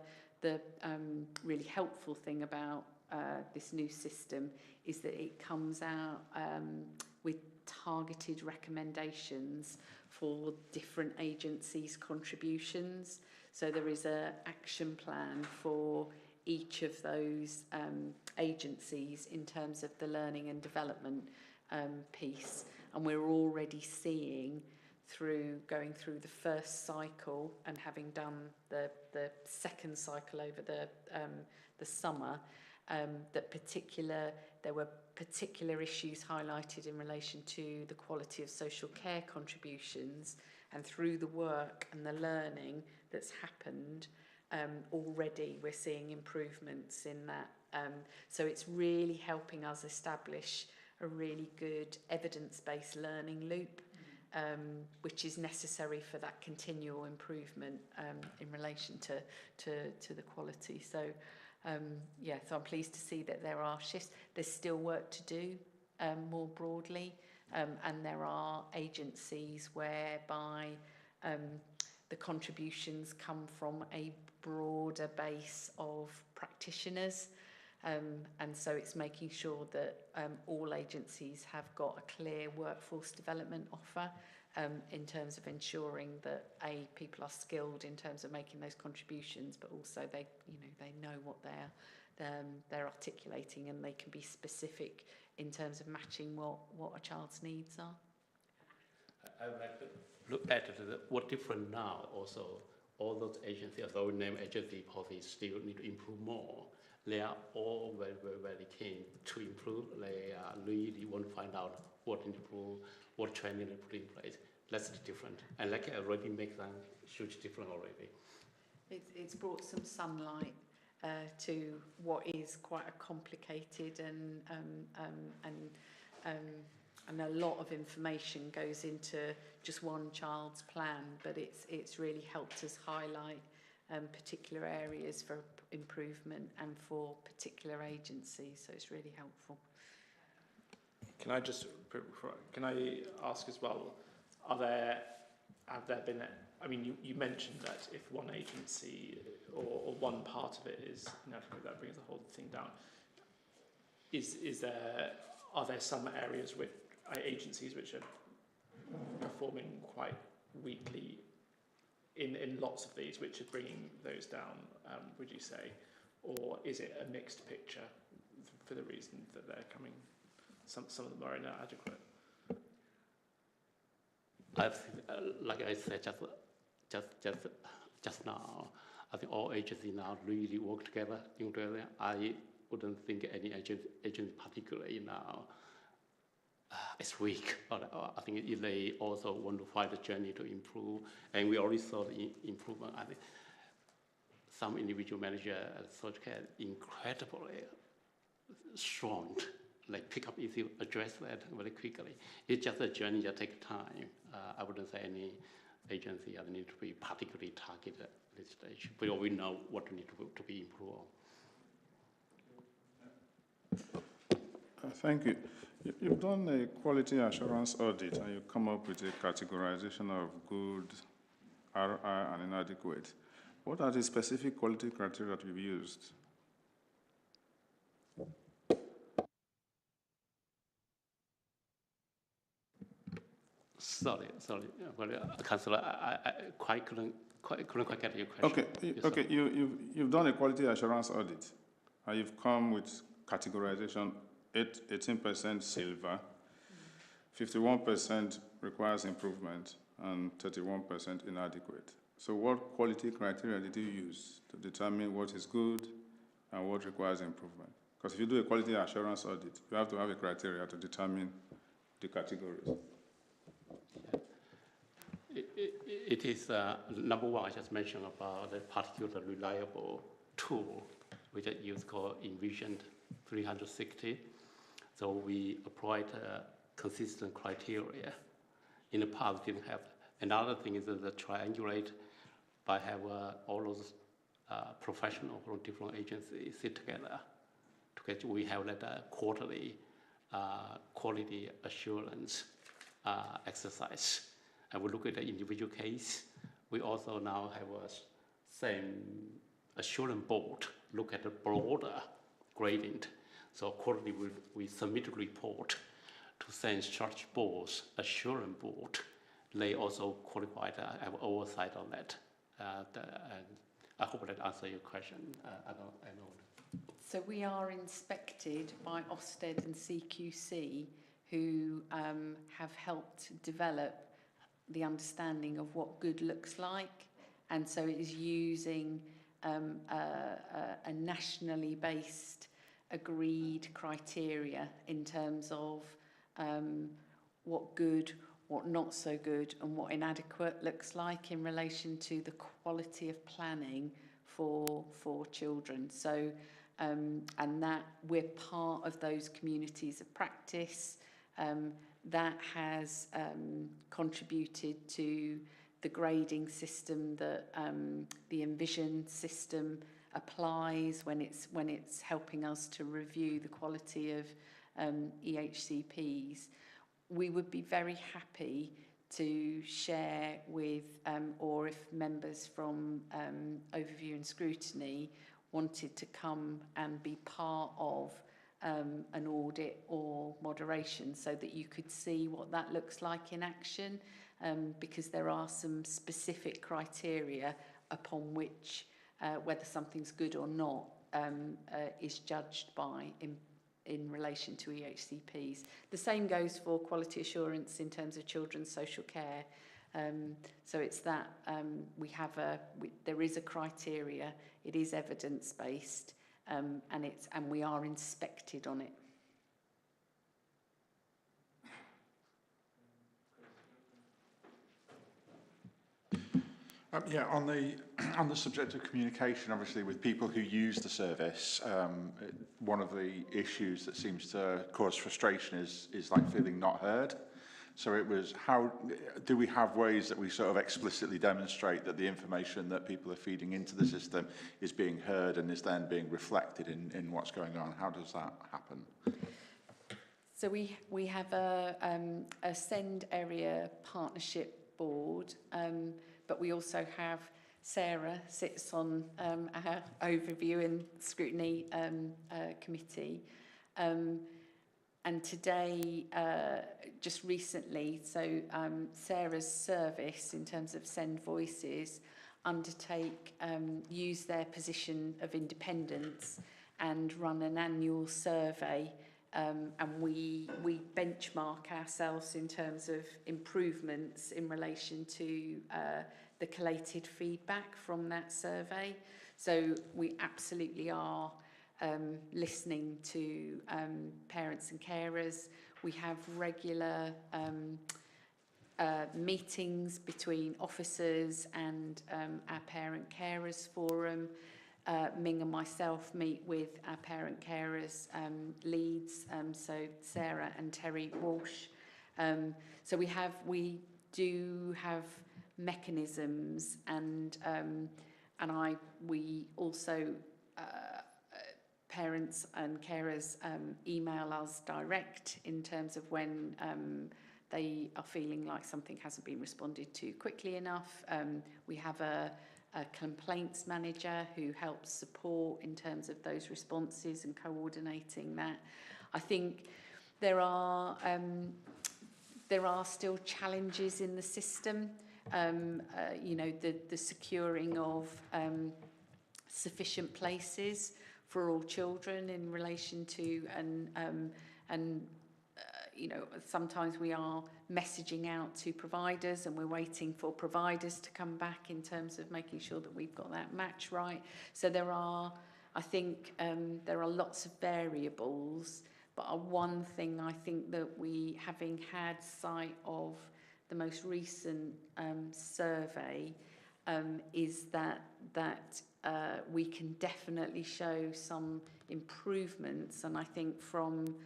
[SPEAKER 6] really helpful thing about this new system is that it comes out with targeted recommendations for different agencies' contributions. So there is an action plan for each of those agencies in terms of the learning and development piece. And we're already seeing going through the first cycle and having done the second cycle over the summer, that there were particular issues highlighted in relation to the quality of social care contributions, and through the work and the learning that's happened already we're seeing improvements in that. So it's really helping us establish a really good evidence-based learning loop, which is necessary for that continual improvement in relation to the quality. So yeah, so I'm pleased to see that there are shifts. There's still work to do more broadly, and there are agencies whereby the contributions come from a broader base of practitioners, and so it's making sure that all agencies have got a clear workforce development offer in terms of ensuring that people are skilled in terms of making those contributions, but also they know what they're articulating, and they can be specific in terms of matching what a child's needs are.
[SPEAKER 10] I would like to look at what's different now. Also, all those agencies, although we name agency policy, still need to improve more. They are all very, very, very keen to improve. They really want to find out what to improve, what training to put in place. That's different, and like I already make them huge difference already.
[SPEAKER 6] It's brought some sunlight to what is quite a complicated and a lot of information goes into just one child's plan, but it's really helped us highlight particular areas for improvement and for particular agencies, so it's really helpful.
[SPEAKER 3] Can I ask as well, have there been, I mean, you mentioned that if one agency or one part of it is inadequate, that brings the whole thing down. Are there some areas with agencies which are performing quite weakly in lots of these, which are bringing those down, would you say? Or is it a mixed picture for the reason that they're coming, some of them are inadequate?
[SPEAKER 10] Like I said just now, I think all agencies now really work together. I wouldn't think any agency particularly now is weak. I think they also want to find a journey to improve, and we already saw the improvement. I think some individual manager at social care incredibly strong. Like pick up issue, address that very quickly. It's just a journey that takes time. I wouldn't say any agency need to be particularly targeted at this stage. But we know what we need to be improved on.
[SPEAKER 14] Thank you. You've done a quality assurance audit and you come up with a categorization of good, RI, and inadequate. What are the specific quality criteria that you've used?
[SPEAKER 10] Sorry, well, Councillor, I quite couldn't quite get your question.
[SPEAKER 14] Okay, you've done a quality assurance audit, and you've come with categorization: 18% silver, 51% requires improvement, and 31% inadequate. So, what quality criteria did you use to determine what is good and what requires improvement? Because if you do a quality assurance audit, you have to have a criteria to determine the categories.
[SPEAKER 10] It is number one. I just mentioned about the particular reliable tool which is used called Envision 360. So we applied consistent criteria. In the past, we didn't have. Another thing is that the triangulate by have all those professionals from different agencies sit together. We have that quarterly quality assurance exercise. And we look at the individual case. We also now have a same assurance board, look at the broader gradient. So quarterly we submit a report to same structure boards, assurance board. They also qualify to have oversight on that. And I hope that answers your question. I know.
[SPEAKER 6] So we are inspected by Ofsted and CQC, who have helped develop the understanding of what good looks like, and so it is using a nationally based agreed criteria in terms of what good, what not so good, and what inadequate looks like in relation to the quality of planning for children. So and that we're part of those communities of practice. That has contributed to the grading system that the Envision system applies when it's helping us to review the quality of EHCPs. We would be very happy to share with, or if members from Overview and Scrutiny wanted to come and be part of an audit or moderation, so that you could see what that looks like in action, because there are some specific criteria upon which whether something's good or not is judged by in relation to EHCPs. The same goes for quality assurance in terms of children's social care. So it's that there is a criteria, it is evidence-based, and we are inspected on it.
[SPEAKER 15] Yeah, on the subject of communication, obviously with people who use the service, one of the issues that seems to cause frustration is like feeling not heard. So it was, how do we have ways that we sort of explicitly demonstrate that the information that people are feeding into the system is being heard and is then being reflected in what's going on? How does that happen?
[SPEAKER 6] So we have a Send Area Partnership Board, but we also have Sarah sits on our Overview and Scrutiny Committee. And today, just recently, so Sarah's service in terms of Send Voices use their position of independence and run an annual survey, and we benchmark ourselves in terms of improvements in relation to the collated feedback from that survey. So we absolutely are listening to parents and carers. We have regular meetings between officers and our parent carers forum. Ming and myself meet with our parent carers leads, so Sarah and Terry Walsh. So we do have mechanisms, and we also parents and carers email us direct in terms of when they are feeling like something hasn't been responded to quickly enough. We have a complaints manager who helps support in terms of those responses and coordinating that. I think there there are still challenges in the system. You know, the securing of sufficient places for all children in relation to, you know, sometimes we are messaging out to providers and we're waiting for providers to come back in terms of making sure that we've got that match right. So there are, I think, there are lots of variables, but one thing I think that we, having had sight of the most recent survey, is that we can definitely show some improvements. And I think from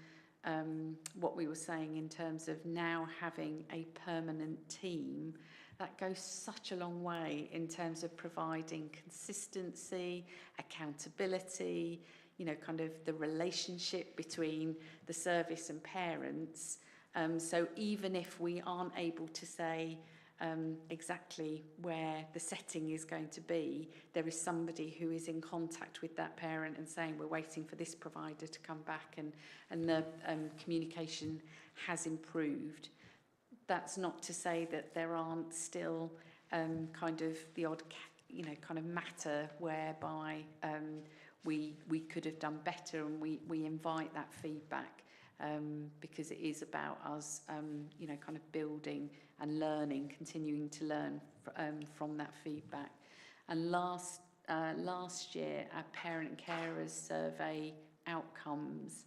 [SPEAKER 6] what we were saying in terms of now having a permanent team, that goes such a long way in terms of providing consistency, accountability, you know, kind of the relationship between the service and parents. So even if we aren't able to say exactly where the setting is going to be, there is somebody who is in contact with that parent and saying we're waiting for this provider to come back, and the communication has improved. That's not to say that there aren't still kind of the odd, you know, kind of matter whereby we could have done better, and we invite that feedback because it is about us, you know, kind of building and learning, continuing to learn from that feedback. And last year, our parent and carers survey outcomes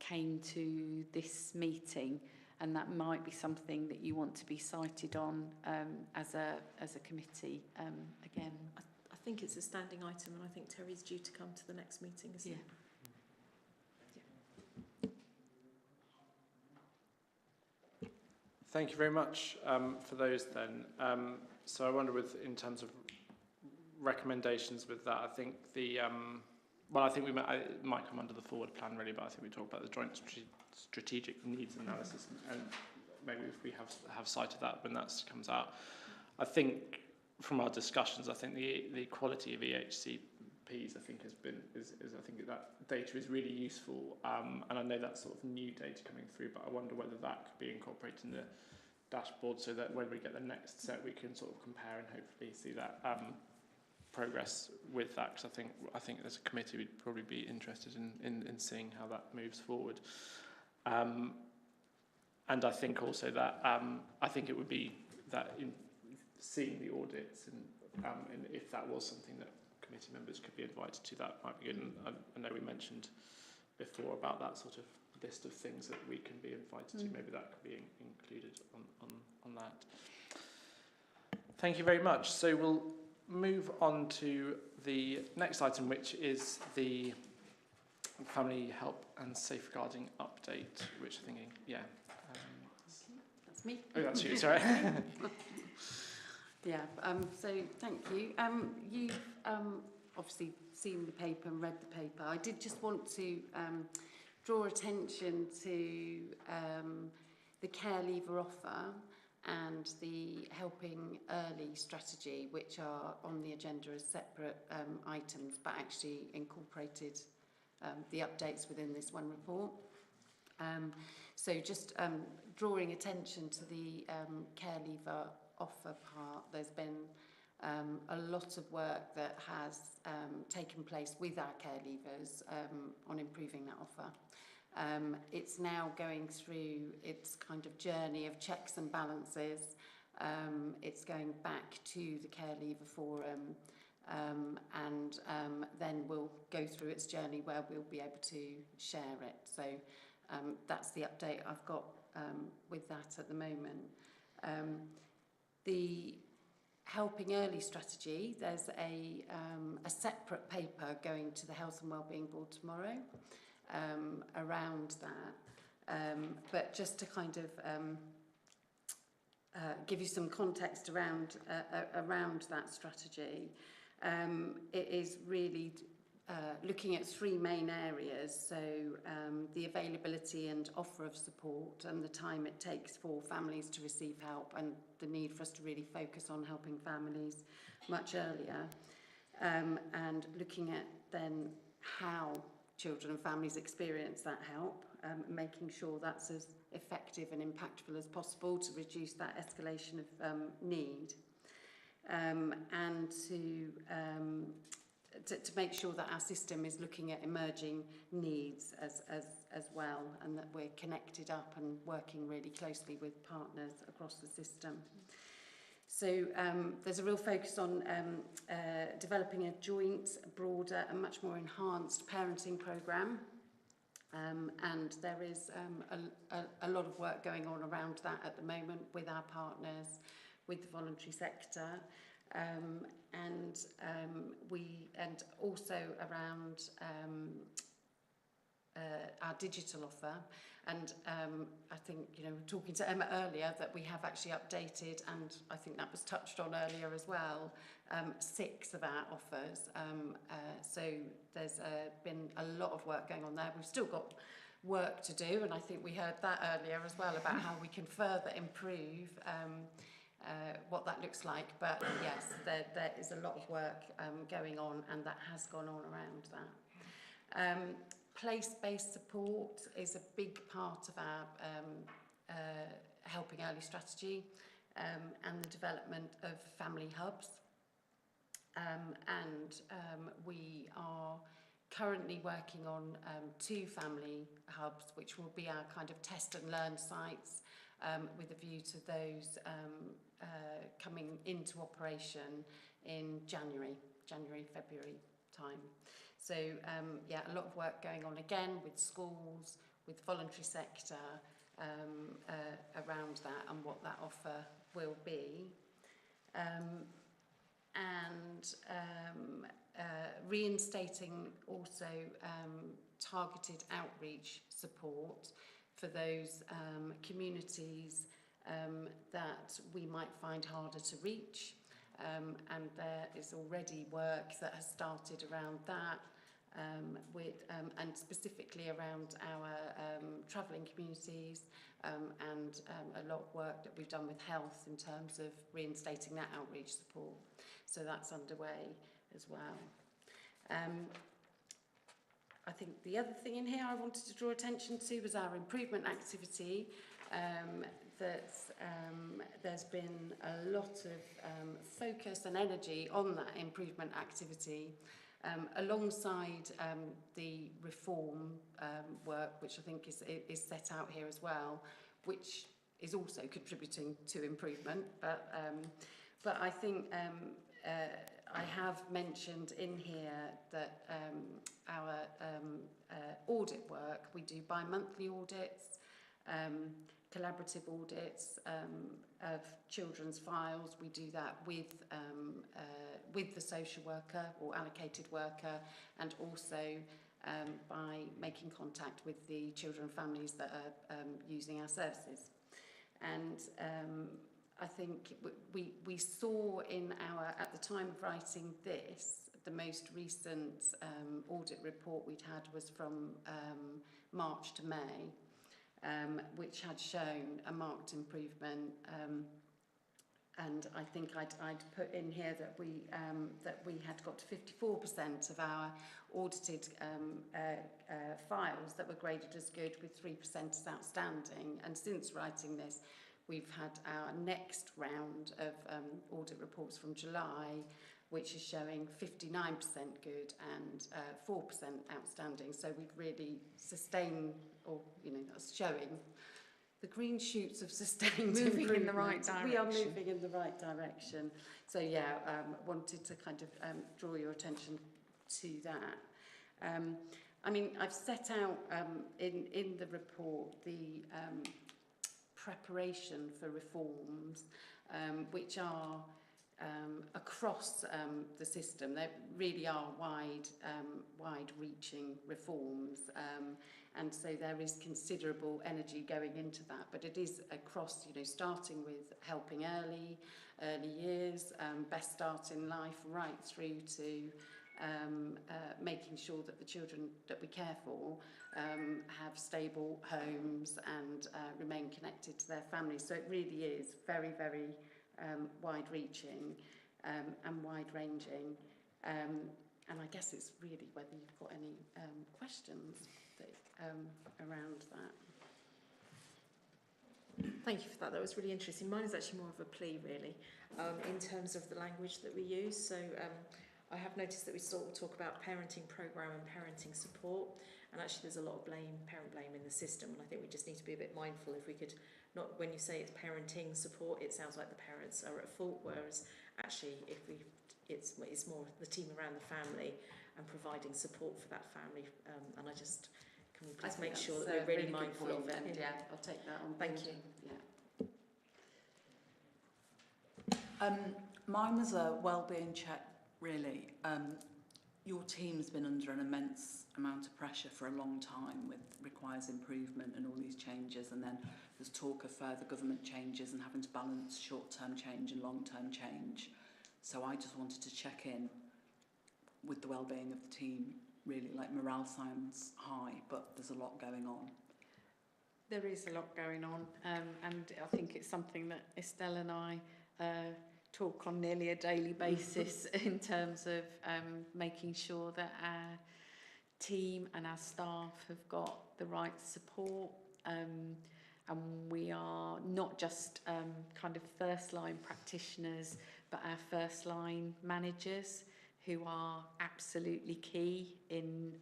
[SPEAKER 6] came to this meeting, and that might be something that you want to be cited on as a committee again.
[SPEAKER 11] I think it's a standing item, and I think Terry's due to come to the next meeting, isn't it?
[SPEAKER 3] Thank you very much for those then. So I wonder, in terms of recommendations with that, I think well, I think it might come under the forward plan really, but I think we talk about the joint strategic needs analysis, and maybe if we have sight of that when that comes out. I think from our discussions, I think the quality of EHCPs, I think I think that data is really useful, and I know that's sort of new data coming through, but I wonder whether that could be incorporated in the dashboard so that when we get the next set, we can sort of compare and hopefully see that progress with that, because I think as a committee we'd probably be interested in seeing how that moves forward. And I think also that I think it would be that in seeing the audits and if that was something that committee members could be invited to, that might be good. And I know we mentioned before about that sort of list of things that we can be invited to. Maybe that could be included on that. Thank you very much. So we'll move on to the next item, which is the Family Help and Safeguarding Update, which I'm thinking,
[SPEAKER 6] That's me.
[SPEAKER 3] Oh, that's you, sorry.
[SPEAKER 6] Yeah, so thank you. You've obviously seen the paper and read the paper. I did just want to draw attention to the care leaver offer and the helping early strategy, which are on the agenda as separate items, but actually incorporated the updates within this one report. So just drawing attention to the care leaver offer part, there's been a lot of work that has taken place with our care leavers on improving that offer. It's now going through its kind of journey of checks and balances. It's going back to the Care Leaver Forum, and then we'll go through its journey where we'll be able to share it. So that's the update I've got with that at the moment. The Helping Early strategy, there's a separate paper going to the Health and Wellbeing Board tomorrow around that. But just to kind of give you some context around that strategy, it is really looking at three main areas. So the availability and offer of support and the time it takes for families to receive help, and the need for us to really focus on helping families much earlier, and looking at then how children and families experience that help, making sure that's as
[SPEAKER 16] effective and impactful as possible to reduce that escalation of need, and to make sure that our system is looking at emerging needs as well, and that we're connected up and working really closely with partners across the system. So there's a real focus on developing a joint, broader and much more enhanced parenting programme. And there is a lot of work going on around that at the moment with our partners, with the voluntary sector, and also around our digital offer. And I think, you know, talking to Emma earlier, that we have actually updated, and I think that was touched on earlier as well, 6 of our offers. So there's been a lot of work going on there. We've still got work to do, and I think we heard that earlier as well about how we can further improve what that looks like. But yes, there is a lot of work going on, and that has gone on around that. Place-based support is a big part of our helping early strategy, and the development of family hubs. We are currently working on 2 family hubs, which will be our kind of test and learn sites, with a view to those coming into operation in January, February time. So yeah, a lot of work going on again with schools, with voluntary sector, around that and what that offer will be. Reinstating also targeted outreach support for those communities that we might find harder to reach. And there is already work that has started around that, and specifically around our travelling communities, and a lot of work that we've done with health in terms of reinstating that outreach support. So that's underway as well. I think the other thing in here I wanted to draw attention to was our improvement activity. There's been a lot of focus and energy on that improvement activity, alongside the reform work, which I think is set out here as well, which is also contributing to improvement. But I think I have mentioned in here that our audit work, we do bi-monthly audits, collaborative audits of children's files. We do that with the social worker or allocated worker, and also by making contact with the children and families that are using our services. And I think we saw in our, at the time of writing this, the most recent audit report we'd had was from March to May, which had shown a marked improvement. And I think I'd put in here that we had got to 54% of our audited files that were graded as good, with 3% as outstanding. And since writing this, we've had our next round of audit reports from July, which is showing 59% good and 4% outstanding. So we've really sustained, or that's showing the green shoots of sustained
[SPEAKER 6] moving
[SPEAKER 16] improvement.
[SPEAKER 6] in the right direction.
[SPEAKER 16] We are moving in the right direction. So yeah, wanted to kind of draw your attention to that. I mean, I've set out in the report the preparation for reforms, which are across the system. There really are wide-reaching reforms, and so there is considerable energy going into that. But it is across, starting with helping early years, best start in life, right through to making sure that the children that we care for have stable homes and remain connected to their families. So it really is very, very wide-reaching and wide-ranging. And I guess it's really whether you've got any questions that, around that.
[SPEAKER 11] Thank you for that. That was really interesting. Mine is actually more of a plea, really, in terms of the language that we use. So I have noticed that we sort of talk about parenting program and parenting support, and actually there's a lot of parent blame in the system, and I think we just need to be a bit mindful. If we could not, when you say it's parenting support, it sounds like the parents are at fault, whereas actually it's more the team around the family and providing support for that family. And I just, can we please make sure that we're really mindful of it?
[SPEAKER 16] And yeah, I'll take that on.
[SPEAKER 11] Thank you.
[SPEAKER 16] Yeah.
[SPEAKER 13] Mine was a wellbeing check, really. Your team's been under an immense amount of pressure for a long time with requires improvement and all these changes, and then there's talk of further government changes and having to balance short-term change and long-term change. So I just wanted to check in with the wellbeing of the team, really. Like, morale sounds high, but there's a lot going on.
[SPEAKER 6] There is a lot going on, and I think it's something that Estelle and I talk on nearly a daily basis in terms of making sure that our team and our staff have got the right support, and we are not just kind of first line practitioners, but our first line managers, who are absolutely key in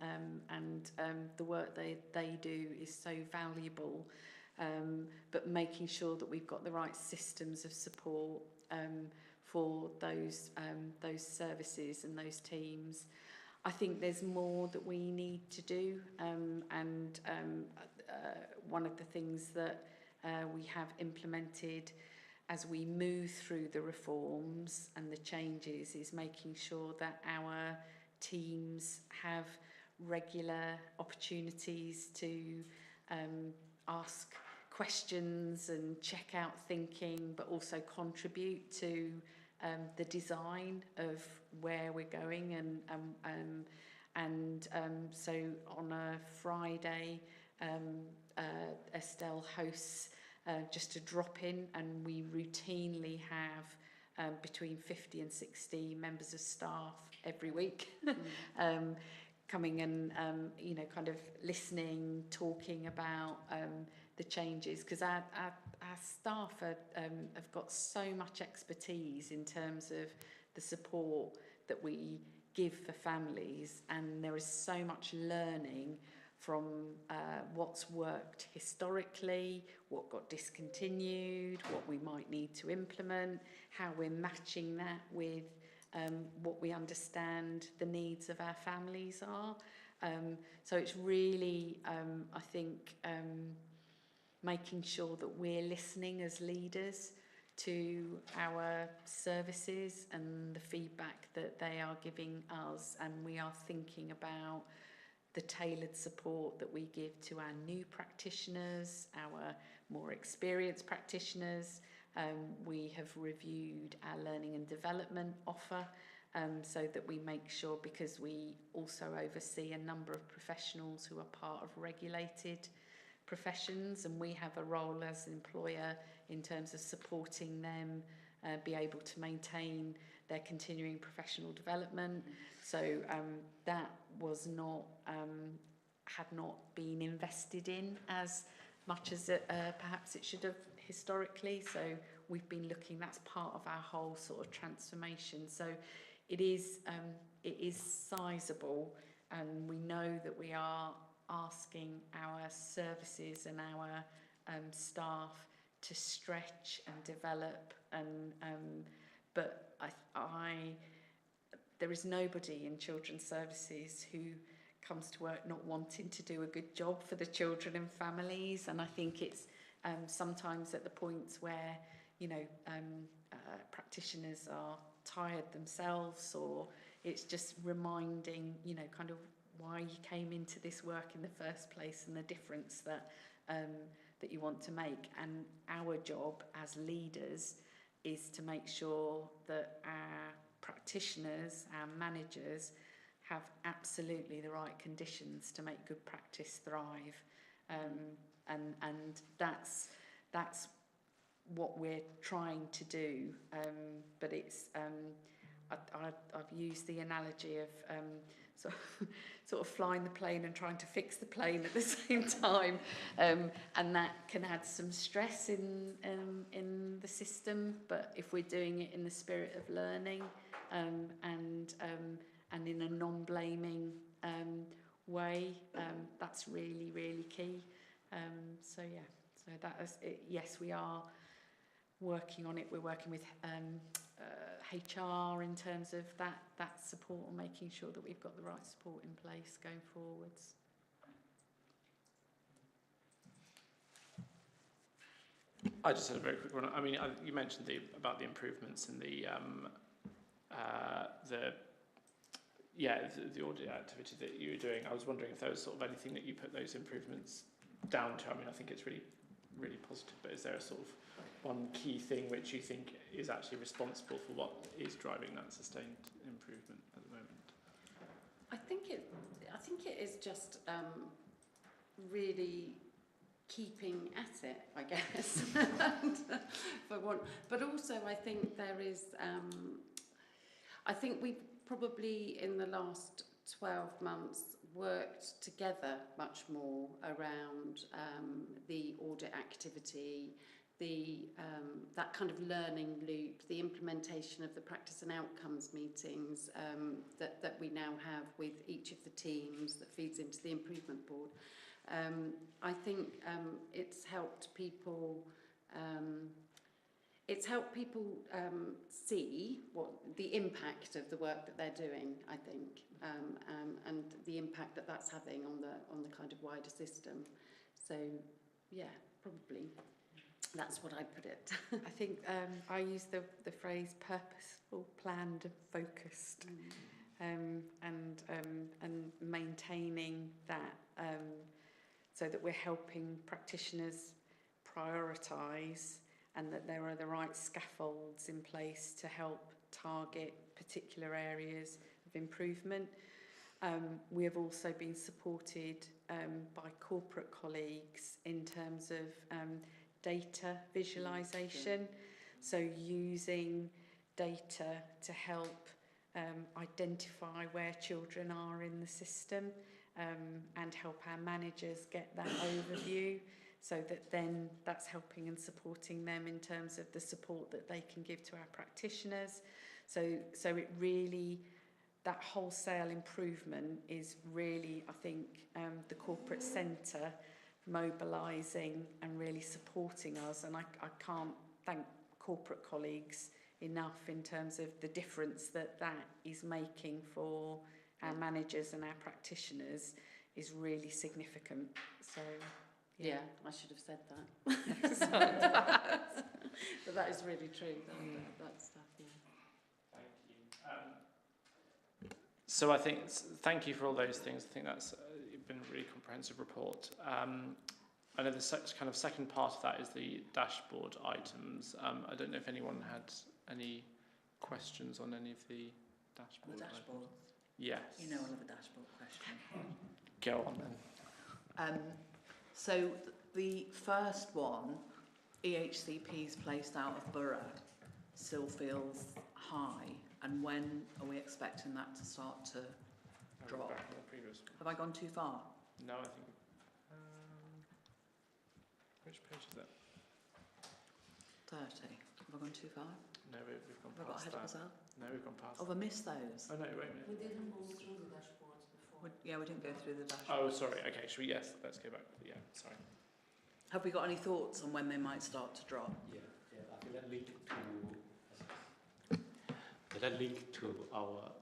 [SPEAKER 6] and the work they do is so valuable, but making sure that we've got the right systems of support for those services and those teams. I think there's more that we need to do, and one of the things that we have implemented as we move through the reforms and the changes is making sure that our teams have regular opportunities to ask questions and check out thinking, but also contribute to the design of where we're going. And so on a Friday, Estelle hosts just a drop-in, and we routinely have between 50 and 60 members of staff every week coming and kind of listening, talking about the changes, because our staff have got so much expertise in terms of the support that we give for families, and there is so much learning from what's worked historically, what got discontinued, what we might need to implement, how we're matching that with what we understand the needs of our families are. So it's really, I think, making sure that we're listening as leaders to our services and the feedback that they are giving us, and we are thinking about the tailored support that we give to our new practitioners, our more experienced practitioners. We have reviewed our learning and development offer, so that we make sure, because we also oversee a number of professionals who are part of regulated professions, and we have a role as an employer in terms of supporting them be able to maintain their continuing professional development. So that was not, had not been invested in as much as perhaps it should have historically. So we've been looking, that's part of our whole sort of transformation. So it is sizable, and we know that we are asking our services and our staff to stretch and develop, and but there is nobody in children's services who comes to work not wanting to do a good job for the children and families, and I think it's sometimes at the points where practitioners are tired themselves, or it's just reminding kind of why you came into this work in the first place and the difference that that you want to make. And our job as leaders is to make sure that our practitioners, our managers, have absolutely the right conditions to make good practice thrive, and that's what we're trying to do. But it's I've used the analogy of sort of flying the plane and trying to fix the plane at the same time, and that can add some stress in the system. But if we're doing it in the spirit of learning, and in a non-blaming way, that's really key. So yeah, so that is it. Yes, we are working on it. We're working with HR in terms of that support and making sure that we've got the right support in place going forwards.
[SPEAKER 3] I just had a very quick one. I mean, you mentioned about the improvements in the audit activity that you were doing. I was wondering if there was sort of anything that you put those improvements down to. I mean, I think it's really positive, but is there a sort of one key thing which you think is actually responsible for what is driving that sustained improvement at the moment?
[SPEAKER 16] I think it is just really keeping at it, I guess. But also I think there is, I think we've probably in the last 12 months worked together much more around the audit activity, that kind of learning loop, the implementation of the practice and outcomes meetings that we now have with each of the teams that feeds into the improvement board. I think it's helped people see what the impact of the work that they're doing, I think, and the impact that that's having on the kind of wider system. So yeah, probably that's what I put it.
[SPEAKER 6] I think I use the phrase purposeful, planned, and focused, and maintaining that so that we're helping practitioners prioritise and that there are the right scaffolds in place to help target particular areas of improvement. We have also been supported by corporate colleagues in terms of data visualisation, so using data to help identify where children are in the system and help our managers get that overview, so that then that's helping and supporting them in terms of the support that they can give to our practitioners. So it really, that wholesale improvement is really, I think, the corporate centre mobilising and really supporting us, and I can't thank corporate colleagues enough in terms of the difference that is making for our managers and our practitioners is really significant. So
[SPEAKER 16] yeah, I should have said that. But that is really true, that stuff, yeah.
[SPEAKER 3] Thank you. So I think, thank you for all those things. I think that's been a really comprehensive report. I know the kind of second part of that is the dashboard items. I don't know if anyone had any questions on any of the dashboard items. Yes.
[SPEAKER 17] You know I love a dashboard question.
[SPEAKER 3] Go on then.
[SPEAKER 17] So the first one, EHCP's placed out of borough, still feels high. And when are we expecting that to start to drop? Have I gone too far?
[SPEAKER 3] No, I think... which page is that?
[SPEAKER 17] 30. Have I gone too far?
[SPEAKER 3] No, we've gone
[SPEAKER 17] Have I got
[SPEAKER 3] past
[SPEAKER 17] ahead of
[SPEAKER 3] that.
[SPEAKER 17] myself?
[SPEAKER 3] No, we've gone past
[SPEAKER 17] Oh, I missed those.
[SPEAKER 3] Oh, no, wait a minute.
[SPEAKER 16] We didn't go through the dashboards before.
[SPEAKER 17] Yeah, we didn't go through the dashboard.
[SPEAKER 3] Oh, sorry. Okay, yes, let's go back. Yeah, sorry.
[SPEAKER 17] Have we got any thoughts on when they might start to drop?
[SPEAKER 10] Yeah, I think that link to our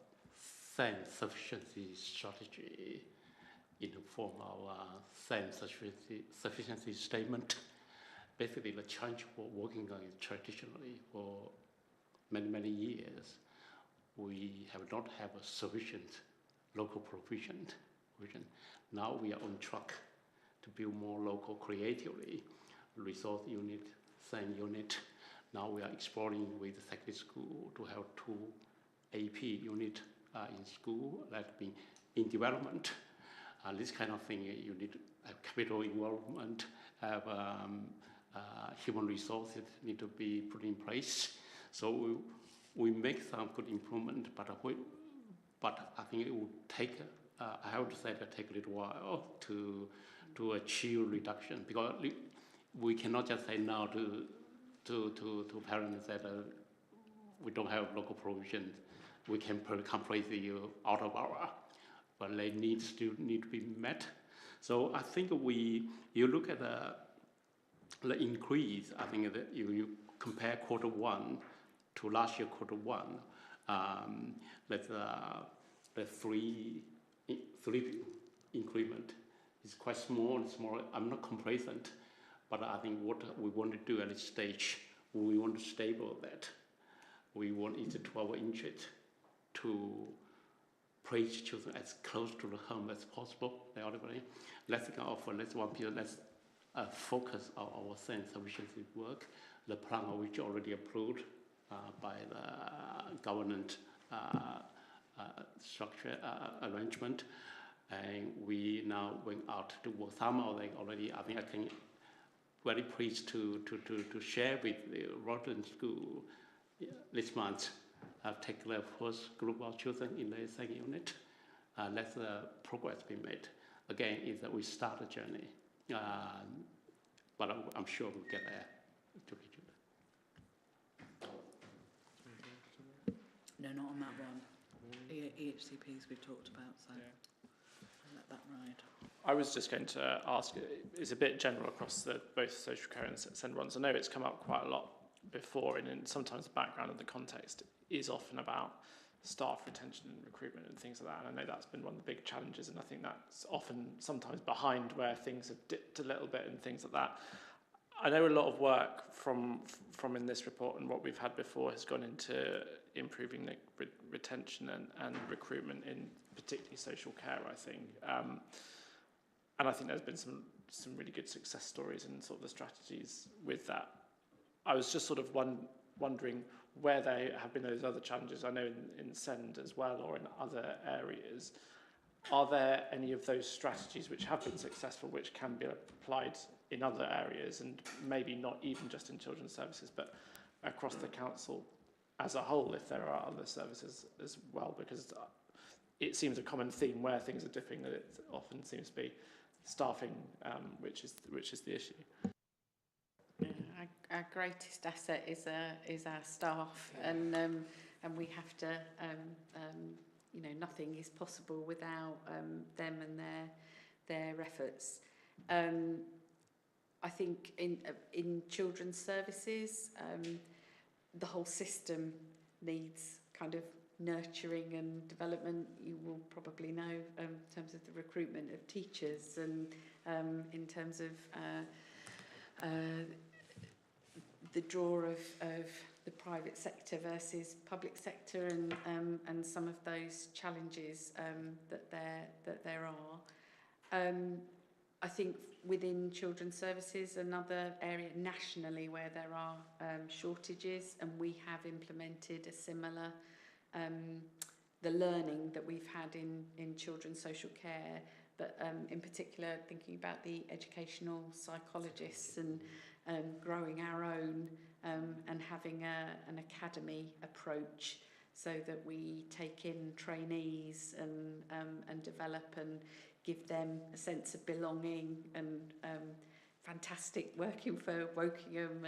[SPEAKER 10] self-sufficiency strategy in the form of our self-sufficiency statement. Basically, the challenge we're working on is traditionally for many years, we have not had a sufficient local provision. Now we are on track to build more local creatively, resource unit, SEN unit. Now we are exploring with the secondary school to have 2 AP unit in school that be in development. This kind of thing, you need capital involvement, have human resources need to be put in place. So we make some good improvement, but but I think it will take, I have to say that take a little while to achieve reduction, because we cannot just say now to parents that we don't have local provisions. We can place you out of our, but they still need to be met. So I think you look at the increase. I think that you compare quarter 1 to last year quarter 1, the three increment is quite small. I'm not complacent, but I think what we want to do at this stage, we want to stable that. We want each 12 inches to place children as close to the home as possible. Let's focus on our science sufficiency work, the plan of which already approved by the government structure arrangement, and we now went out to work. Some of them already, I think I can very pleased to share with the Rotten School this month. I've taken the first group of children in the second unit. Let the progress be made. Again, is that we start a journey, but I'm sure we'll get there.
[SPEAKER 17] No, not on that one. EHCPs we've talked about, so I'll let that ride.
[SPEAKER 3] I was just going to ask, it's a bit general across both social care and SEND ones. I know it's come up quite a lot before, and sometimes the background and the context is often about staff retention and recruitment and things like that. And I know that's been one of the big challenges, and I think that's often sometimes behind where things have dipped a little bit and things like that. I know a lot of work from in this report and what we've had before has gone into improving the retention and recruitment in particularly social care, I think. And I think there's been some really good success stories and sort of the strategies with that. I was just sort of wondering where there have been those other challenges. I know in SEND as well, or in other areas. Are there any of those strategies which have been successful, which can be applied in other areas, and maybe not even just in children's services, but across the council as a whole, if there are other services as well? Because it seems a common theme where things are dipping, that it often seems to be staffing, which is the issue.
[SPEAKER 6] Our greatest asset is our staff, and we have to, nothing is possible without them and their efforts. I think in children's services, the whole system needs kind of nurturing and development. You will probably know in terms of the recruitment of teachers, and in terms of the draw of the private sector versus public sector, and some of those challenges that there are. I think within children's services, another area nationally where there are shortages, and we have implemented a similar, the learning that we've had in children's social care, but in particular thinking about the educational psychologists and growing our own, and having an academy approach, so that we take in trainees and develop and give them a sense of belonging, and fantastic working for Wokingham,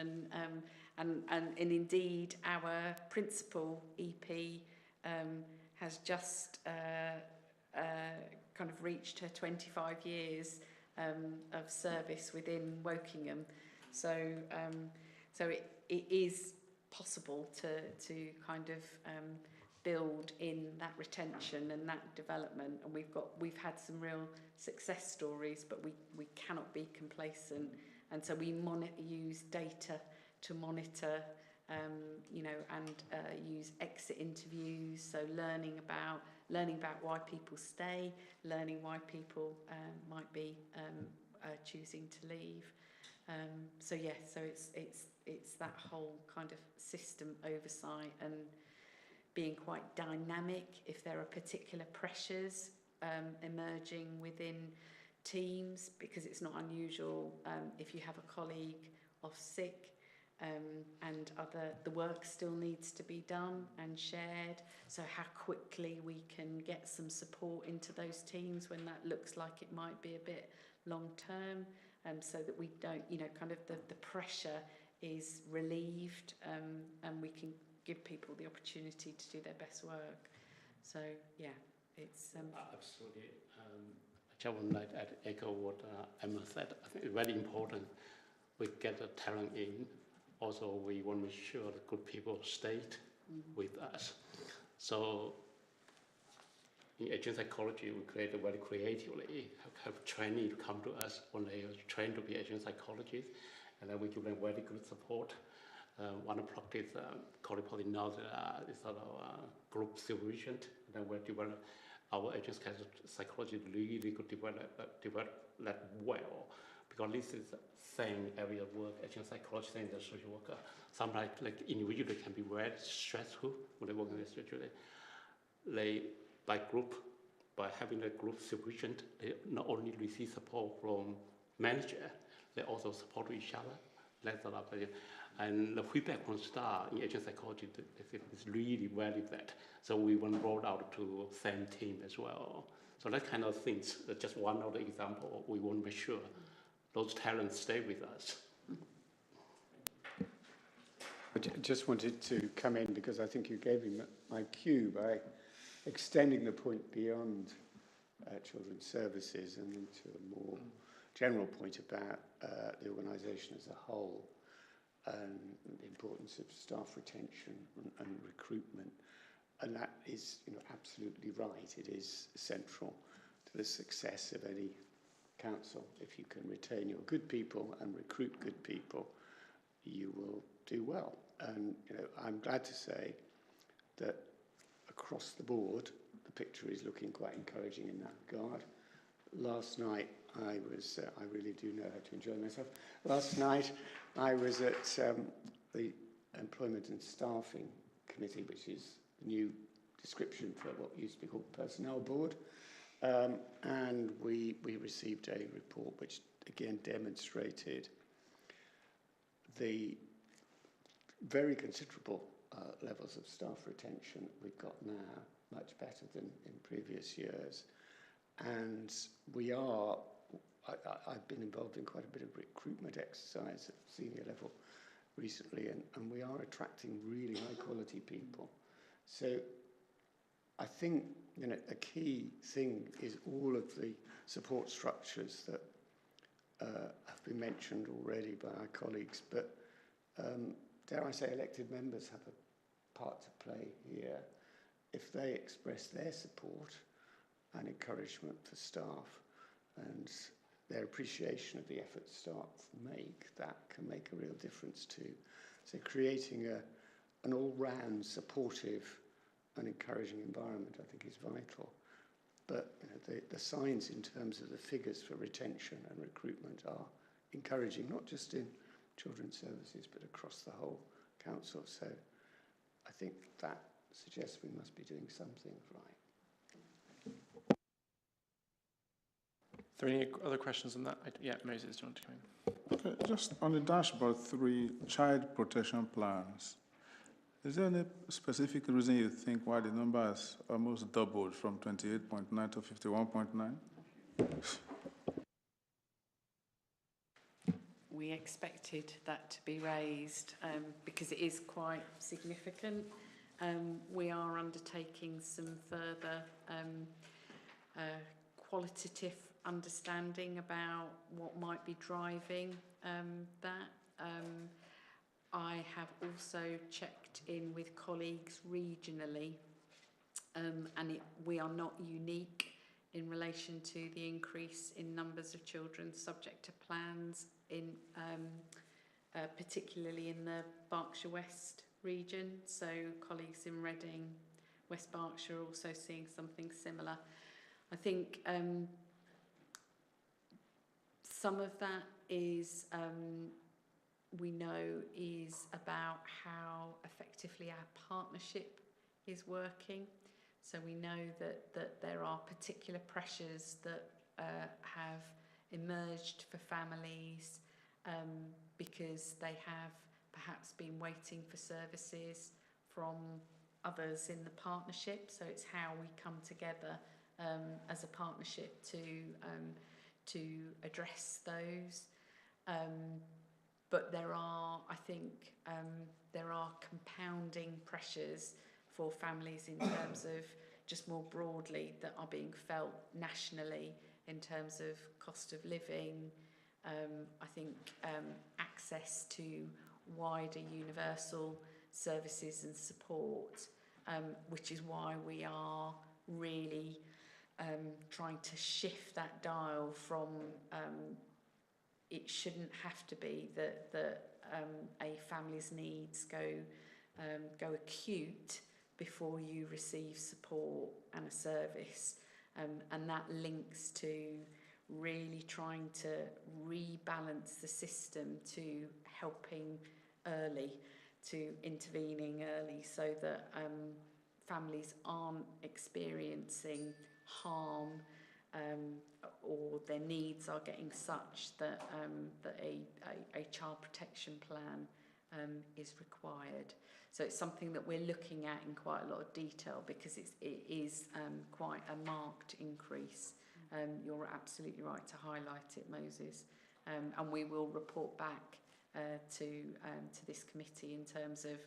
[SPEAKER 6] and indeed our principal EP has just kind of reached her 25 years of service within Wokingham. So it is possible to kind of build in that retention and that development, and we've had some real success stories, but we cannot be complacent, and so we use data to monitor, and use exit interviews, so learning about why people stay, learning why people might be choosing to leave. So it's that whole kind of system oversight, and being quite dynamic if there are particular pressures emerging within teams, because it's not unusual if you have a colleague off sick, and the work still needs to be done and shared. So how quickly we can get some support into those teams when that looks like it might be a bit long term, so that we don't, kind of the pressure is relieved, and we can give people the opportunity to do their best work. So yeah, it's
[SPEAKER 10] absolutely. I just would like to echo what Emma said. I think it's very important we get the talent in. Also, we want to make sure that good people stay with us. So in agent psychology, we create it very creatively, have training to come to us when they are trained to be agent psychologists, and then we give them very good support. One practice, colleague probably knows is sort of group supervision, and then we develop our agent psychology really could develop that well, because this is the same area of work, agent psychology and the social worker. Sometimes like individually can be very stressful when they work in this situation. They, by having a group supervision, they not only receive support from manager, they also support each other. That's a lot of it. And the feedback from staff in agent psychology is really value that. So we want to roll out to same team as well. So that kind of things, just one of the example, we want to make sure those talents stay with us.
[SPEAKER 5] I just wanted to come in because I think you gave me my cue by extending the point beyond children's services and into a more general point about the organisation as a whole and the importance of staff retention and recruitment. And that is, absolutely right. It is central to the success of any council. If you can retain your good people and recruit good people, you will do well. And I'm glad to say that across the board, the picture is looking quite encouraging in that regard. Last night, I really do know how to enjoy myself. Last night, I was at the Employment and Staffing Committee, which is the new description for what used to be called Personnel Board. And we received a report which, again, demonstrated the very considerable levels of staff retention we've got now, much better than in previous years. And I've been involved in quite a bit of recruitment exercise at senior level recently, and we are attracting really high quality people. So I think a key thing is all of the support structures that have been mentioned already by our colleagues, but dare I say elected members have a part to play here. If they express their support and encouragement for staff and their appreciation of the effort staff make, that can make a real difference too. So creating an all-round supportive and encouraging environment, I think, is vital. But the signs in terms of the figures for retention and recruitment are encouraging, not just in children's services, but across the whole council. So I think that suggests we must be doing something right.
[SPEAKER 3] Are there any other questions on that? Yeah, Moses, do you want to come in?
[SPEAKER 14] Okay, just on the dashboard 3, child protection plans. Is there any specific reason you think why the number has almost doubled from 28.9 to 51.9?
[SPEAKER 6] We expected that to be raised because it is quite significant. We are undertaking some further qualitative understanding about what might be driving that. I have also checked in with colleagues regionally, and we are not unique in relation to the increase in numbers of children subject to plans, particularly in the Berkshire West region. So colleagues in Reading, West Berkshire are also seeing something similar. I think some of that is we know is about how effectively our partnership is working. So we know that there are particular pressures that have emerged for families because they have perhaps been waiting for services from others in the partnership. So it's how we come together as a partnership to address those. But there are, I think, there are compounding pressures for families in terms of just more broadly that are being felt nationally in terms of cost of living. I think access to wider universal services and support, which is why we are really trying to shift that dial from it shouldn't have to be that a family's needs go acute before you receive support and a service, and that links to really trying to rebalance the system to helping early, to intervening early, so that families aren't experiencing harm or their needs are getting such that that a child protection plan is required. So it's something that we're looking at in quite a lot of detail, because it is quite a marked increase. You're absolutely right to highlight it, Moses, and we will report back to this committee in terms of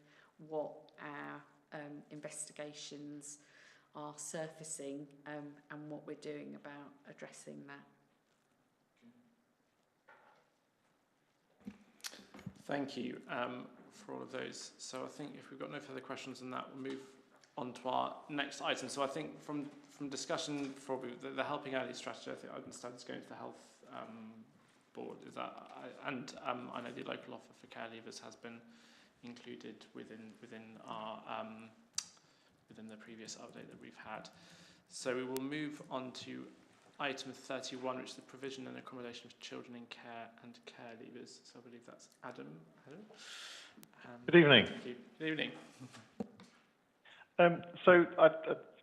[SPEAKER 6] what our investigations are surfacing and what we're doing about addressing that.
[SPEAKER 3] Thank you for all of those. So I think if we've got no further questions on that, we'll move on to our next item. So I think from discussion for the Helping Early strategy, I think I understand it's going to the health board. Is that? I know the local offer for care leavers has been included within our within the previous update that we've had. So we will move on to item 31, which is the provision and accommodation for children in care and care leavers. So I believe that's Adam.
[SPEAKER 18] Good evening.
[SPEAKER 3] Thank you. Good evening.
[SPEAKER 18] So I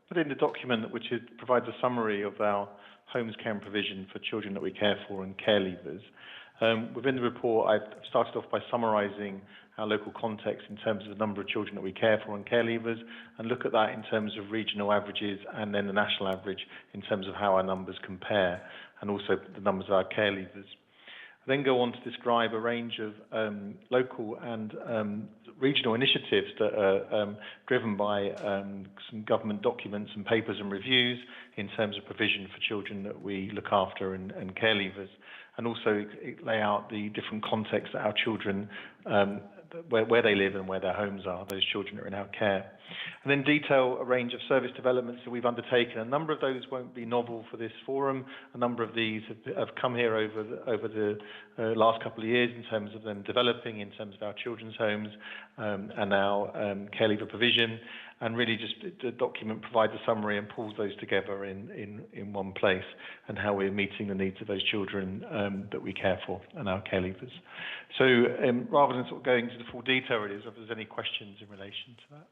[SPEAKER 18] put in the document which provides a summary of our homes care and provision for children that we care for and care leavers. Within the report, I started off by summarising our local context in terms of the number of children that we care for and care leavers, and look at that in terms of regional averages and then the national average in terms of how our numbers compare, and also the numbers of our care leavers. I then go on to describe a range of local and regional initiatives that are driven by some government documents and papers and reviews in terms of provision for children that we look after and care leavers, and also lay out the different contexts that our children, where they live and where their homes are, those children that are in our care. And then detail a range of service developments that we've undertaken. A number of those won't be novel for this forum. A number of these have come here over the last couple of years in terms of them developing, in terms of our children's homes and our care leaver provision. And really just the document provides a summary and pulls those together in one place, and how we're meeting the needs of those children that we care for and our care leavers. So rather than sort of going into the full detail, if there's any questions in relation to that.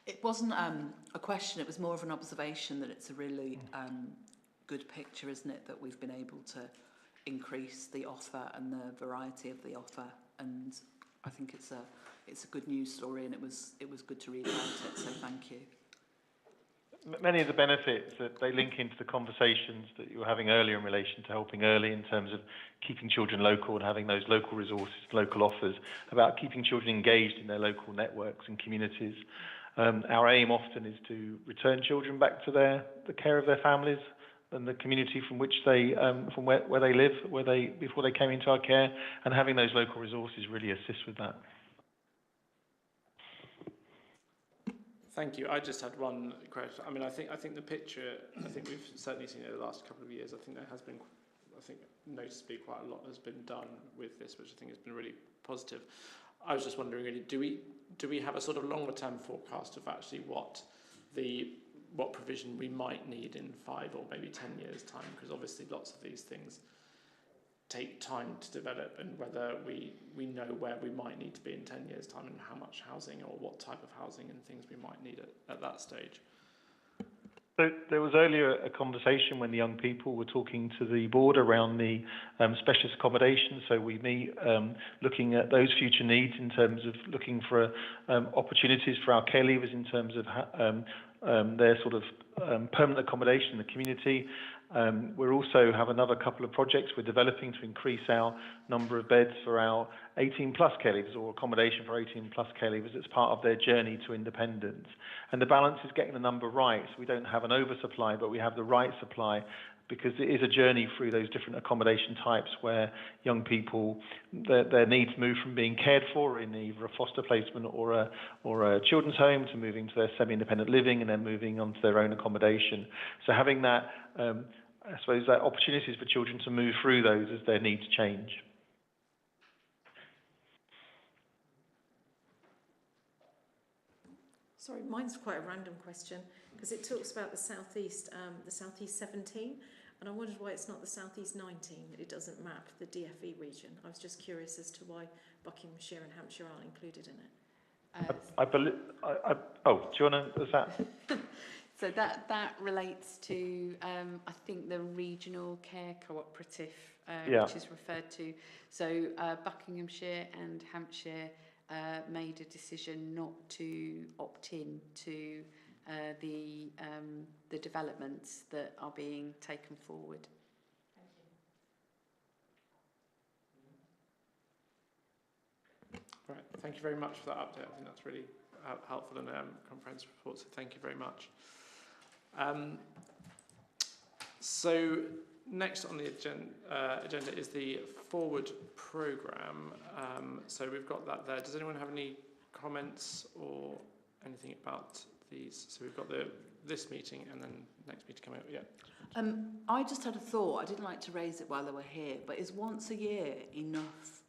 [SPEAKER 17] It wasn't a question, it was more of an observation that it's a really good picture, isn't it, that we've been able to increase the offer and the variety of the offer, and I think it's a good news story, and it was good to read about it, so thank you.
[SPEAKER 18] Many of the benefits that they link into the conversations that you were having earlier in relation to helping early, in terms of keeping children local and having those local resources, local offers, about keeping children engaged in their local networks and communities. Our aim often is to return children back to the care of their families and the community from which they, from where they live, before they came into our care, and having those local resources really assist with that.
[SPEAKER 3] Thank you. I just had one question. I mean, I think the picture, I think we've certainly seen it in the last couple of years. I think there has been, noticeably quite a lot has been done with this, which I think has been really positive. I was just wondering, really, do we have a sort of longer term forecast of actually what provision we might need in 5 or maybe 10 years' time? Because obviously lots of these things take time to develop, and whether we know where we might need to be in 10 years' time, and how much housing or what type of housing and things we might need at that stage.
[SPEAKER 18] So there was earlier a conversation when the young people were talking to the board around the specialist accommodation. So we meet looking at those future needs in terms of looking for opportunities for our care leavers in terms of their sort of permanent accommodation in the community. We also have another couple of projects we're developing to increase our number of beds for our 18 plus care leavers, or accommodation for 18 plus care leavers as part of their journey to independence. And the balance is getting the number right. So we don't have an oversupply, but we have the right supply, because it is a journey through those different accommodation types where young people, their needs move from being cared for in either a foster placement or a children's home to moving to their semi-independent living and then moving on to their own accommodation. So having that, I suppose, that opportunities for children to move through those as their needs change.
[SPEAKER 11] Sorry, mine's quite a random question, because it talks about the southeast 17, and I wondered why it's not the southeast 19. It doesn't map the DFE region. I was just curious as to why Buckinghamshire and Hampshire aren't included in it.
[SPEAKER 18] I believe. Oh, do you want to? Is that?
[SPEAKER 6] So that relates to I think the regional care cooperative, which is referred to. So Buckinghamshire and Hampshire made a decision not to opt in to the developments that are being taken forward.
[SPEAKER 3] Right, thank you very much for that update. I think that's really helpful and comprehensive report, so thank you very much. So next on the agenda is the forward programme. So we've got that there. Does anyone have any comments or anything about these? So we've got this meeting and then next meeting coming up. Yeah.
[SPEAKER 17] I just had a thought. I didn't like to raise it while they were here, but is once a year enough,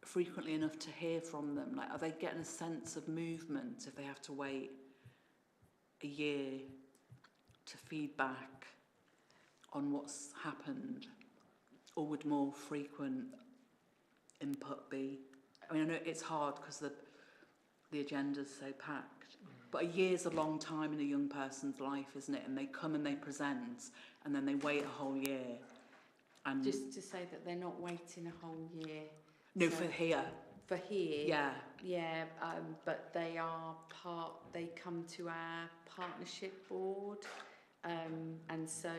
[SPEAKER 17] frequently enough to hear from them? Like, are they getting a sense of movement if they have to wait a year to feedback on what's happened? Or would more frequent input be? I mean, I know it's hard because the agenda's so packed, but a year's a long time in a young person's life, isn't it? And they come and they present, and then they wait a whole year. And
[SPEAKER 6] just to say that they're not waiting a whole year.
[SPEAKER 17] No, so for here.
[SPEAKER 6] For here.
[SPEAKER 17] Yeah.
[SPEAKER 6] Yeah, but they are they come to our partnership board, and so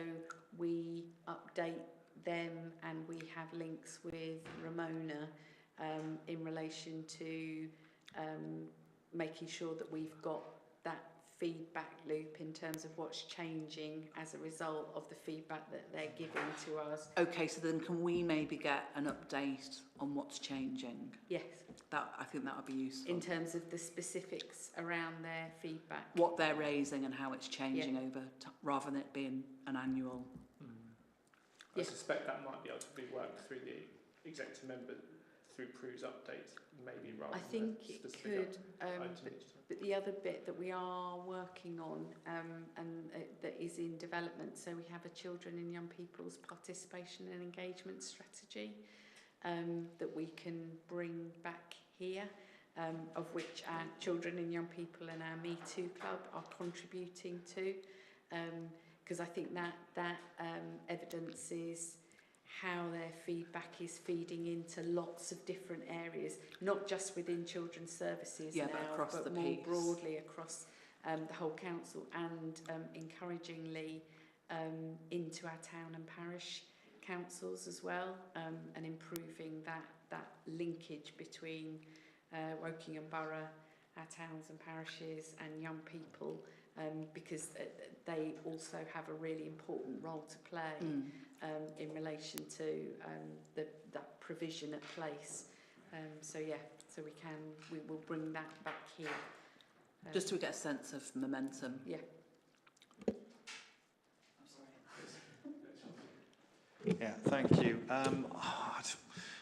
[SPEAKER 6] we update them, and we have links with Ramona in relation to making sure that we've got that feedback loop in terms of what's changing as a result of the feedback that they're giving to us.
[SPEAKER 17] Okay, so then can we maybe get an update on what's changing?
[SPEAKER 6] Yes.
[SPEAKER 17] I think that would be useful.
[SPEAKER 6] In terms of the specifics around their feedback.
[SPEAKER 17] What they're raising and how it's changing over rather than it being an annual.
[SPEAKER 3] I suspect that might be able to be worked through the executive member through Prue's updates, maybe rather
[SPEAKER 6] I think
[SPEAKER 3] than
[SPEAKER 6] it could, but the other bit that we are working on that is in development, so we have a children and young people's participation and engagement strategy that we can bring back here, of which our children and young people and our Me Too Club are contributing to, because I think that evidences how their feedback is feeding into lots of different areas, not just within children's services now, but more broadly across the whole council, and encouragingly into our town and parish councils as well, and improving that linkage between Wokingham Borough, our towns and parishes, and young people, because they also have a really important role to play in relation to that provision at place. So we will bring that back here.
[SPEAKER 17] Just to get a sense of momentum.
[SPEAKER 6] Yeah.
[SPEAKER 4] Yeah, thank you.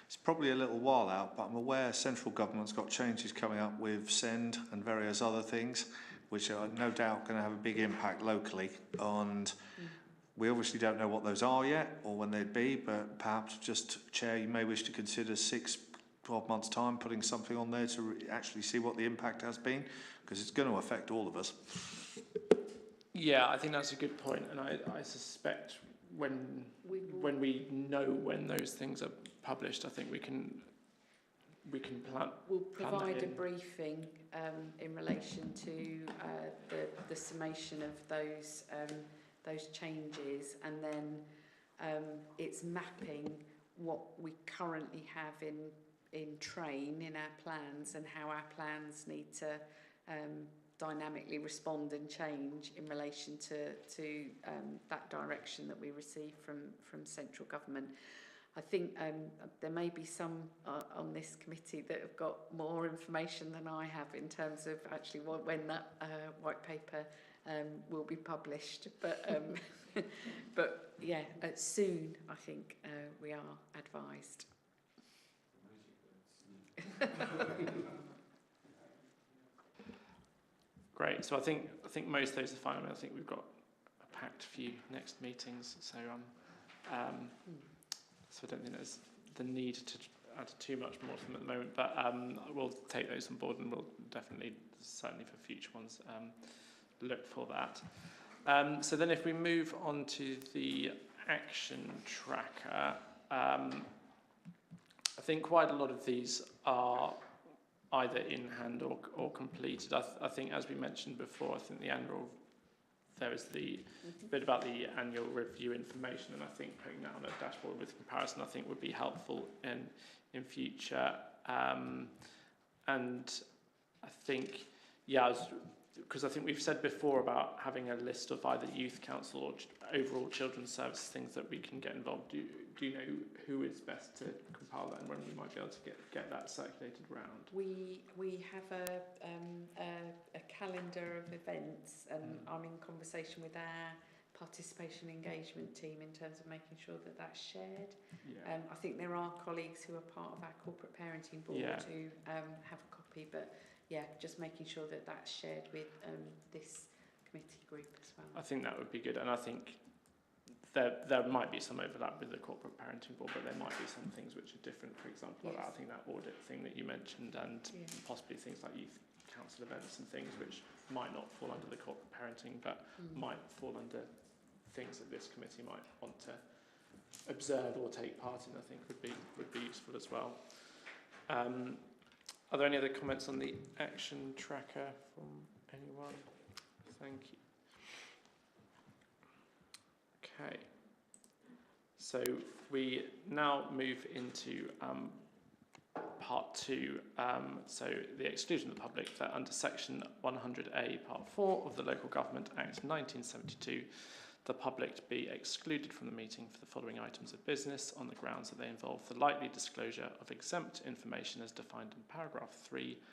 [SPEAKER 4] It's probably a little while out, but I'm aware central government's got changes coming up with SEND and various other things, which are no doubt going to have a big impact locally. And we obviously don't know what those are yet or when they'd be, but perhaps just, Chair, you may wish to consider 6-12 months' time putting something on there to actually see what the impact has been, because it's going to affect all of us.
[SPEAKER 3] Yeah, I think that's a good point, and I suspect when we know when those things are published, I think we can plan.
[SPEAKER 6] We'll
[SPEAKER 3] plan
[SPEAKER 6] provide
[SPEAKER 3] that
[SPEAKER 6] a
[SPEAKER 3] in.
[SPEAKER 6] briefing in relation to the summation of those changes, and then it's mapping what we currently have in train in our plans and how our plans need to dynamically respond and change in relation to that direction that we receive from central government. I think there may be some on this committee that have got more information than I have in terms of actually when that white paper will be published. But yeah, soon I think we are advised.
[SPEAKER 3] Great. So I think most of those are fine. I mean, I think we've got a packed few next meetings. So so I don't think there's the need to add too much more to them at the moment. But we'll take those on board, and we'll definitely, certainly for future ones, look for that. So then if we move on to the action tracker, I think quite a lot of these are either in hand or completed. I think, as we mentioned before, I think there is the bit about the annual review information, and I think putting that on a dashboard with comparison, I think would be helpful in future. And I think, because I think we've said before about having a list of either youth council or overall children's services, things that we can get involved. Do you know who is best to compile that and when we might be able to get that circulated round?
[SPEAKER 6] We have a calendar of events, and I'm in conversation with our participation engagement team in terms of making sure that that's shared.
[SPEAKER 3] Yeah.
[SPEAKER 6] I think there are colleagues who are part of our corporate parenting board who have a copy, but just making sure that that's shared with this committee group as well.
[SPEAKER 3] I think that would be good, and I think there might be some overlap with the corporate parenting board, but there might be some things which are different. For example, I think that audit thing that you mentioned, and possibly things like youth council events and things which might not fall under the corporate parenting, but might fall under things that this committee might want to observe or take part in. I think would be useful as well. Are there any other comments on the action tracker from anyone? Thank you. Okay, so we now move into part 2, so the exclusion of the public, that under section 100A part 4 of the Local Government Act 1972, the public be excluded from the meeting for the following items of business on the grounds that they involve the likely disclosure of exempt information as defined in paragraph 3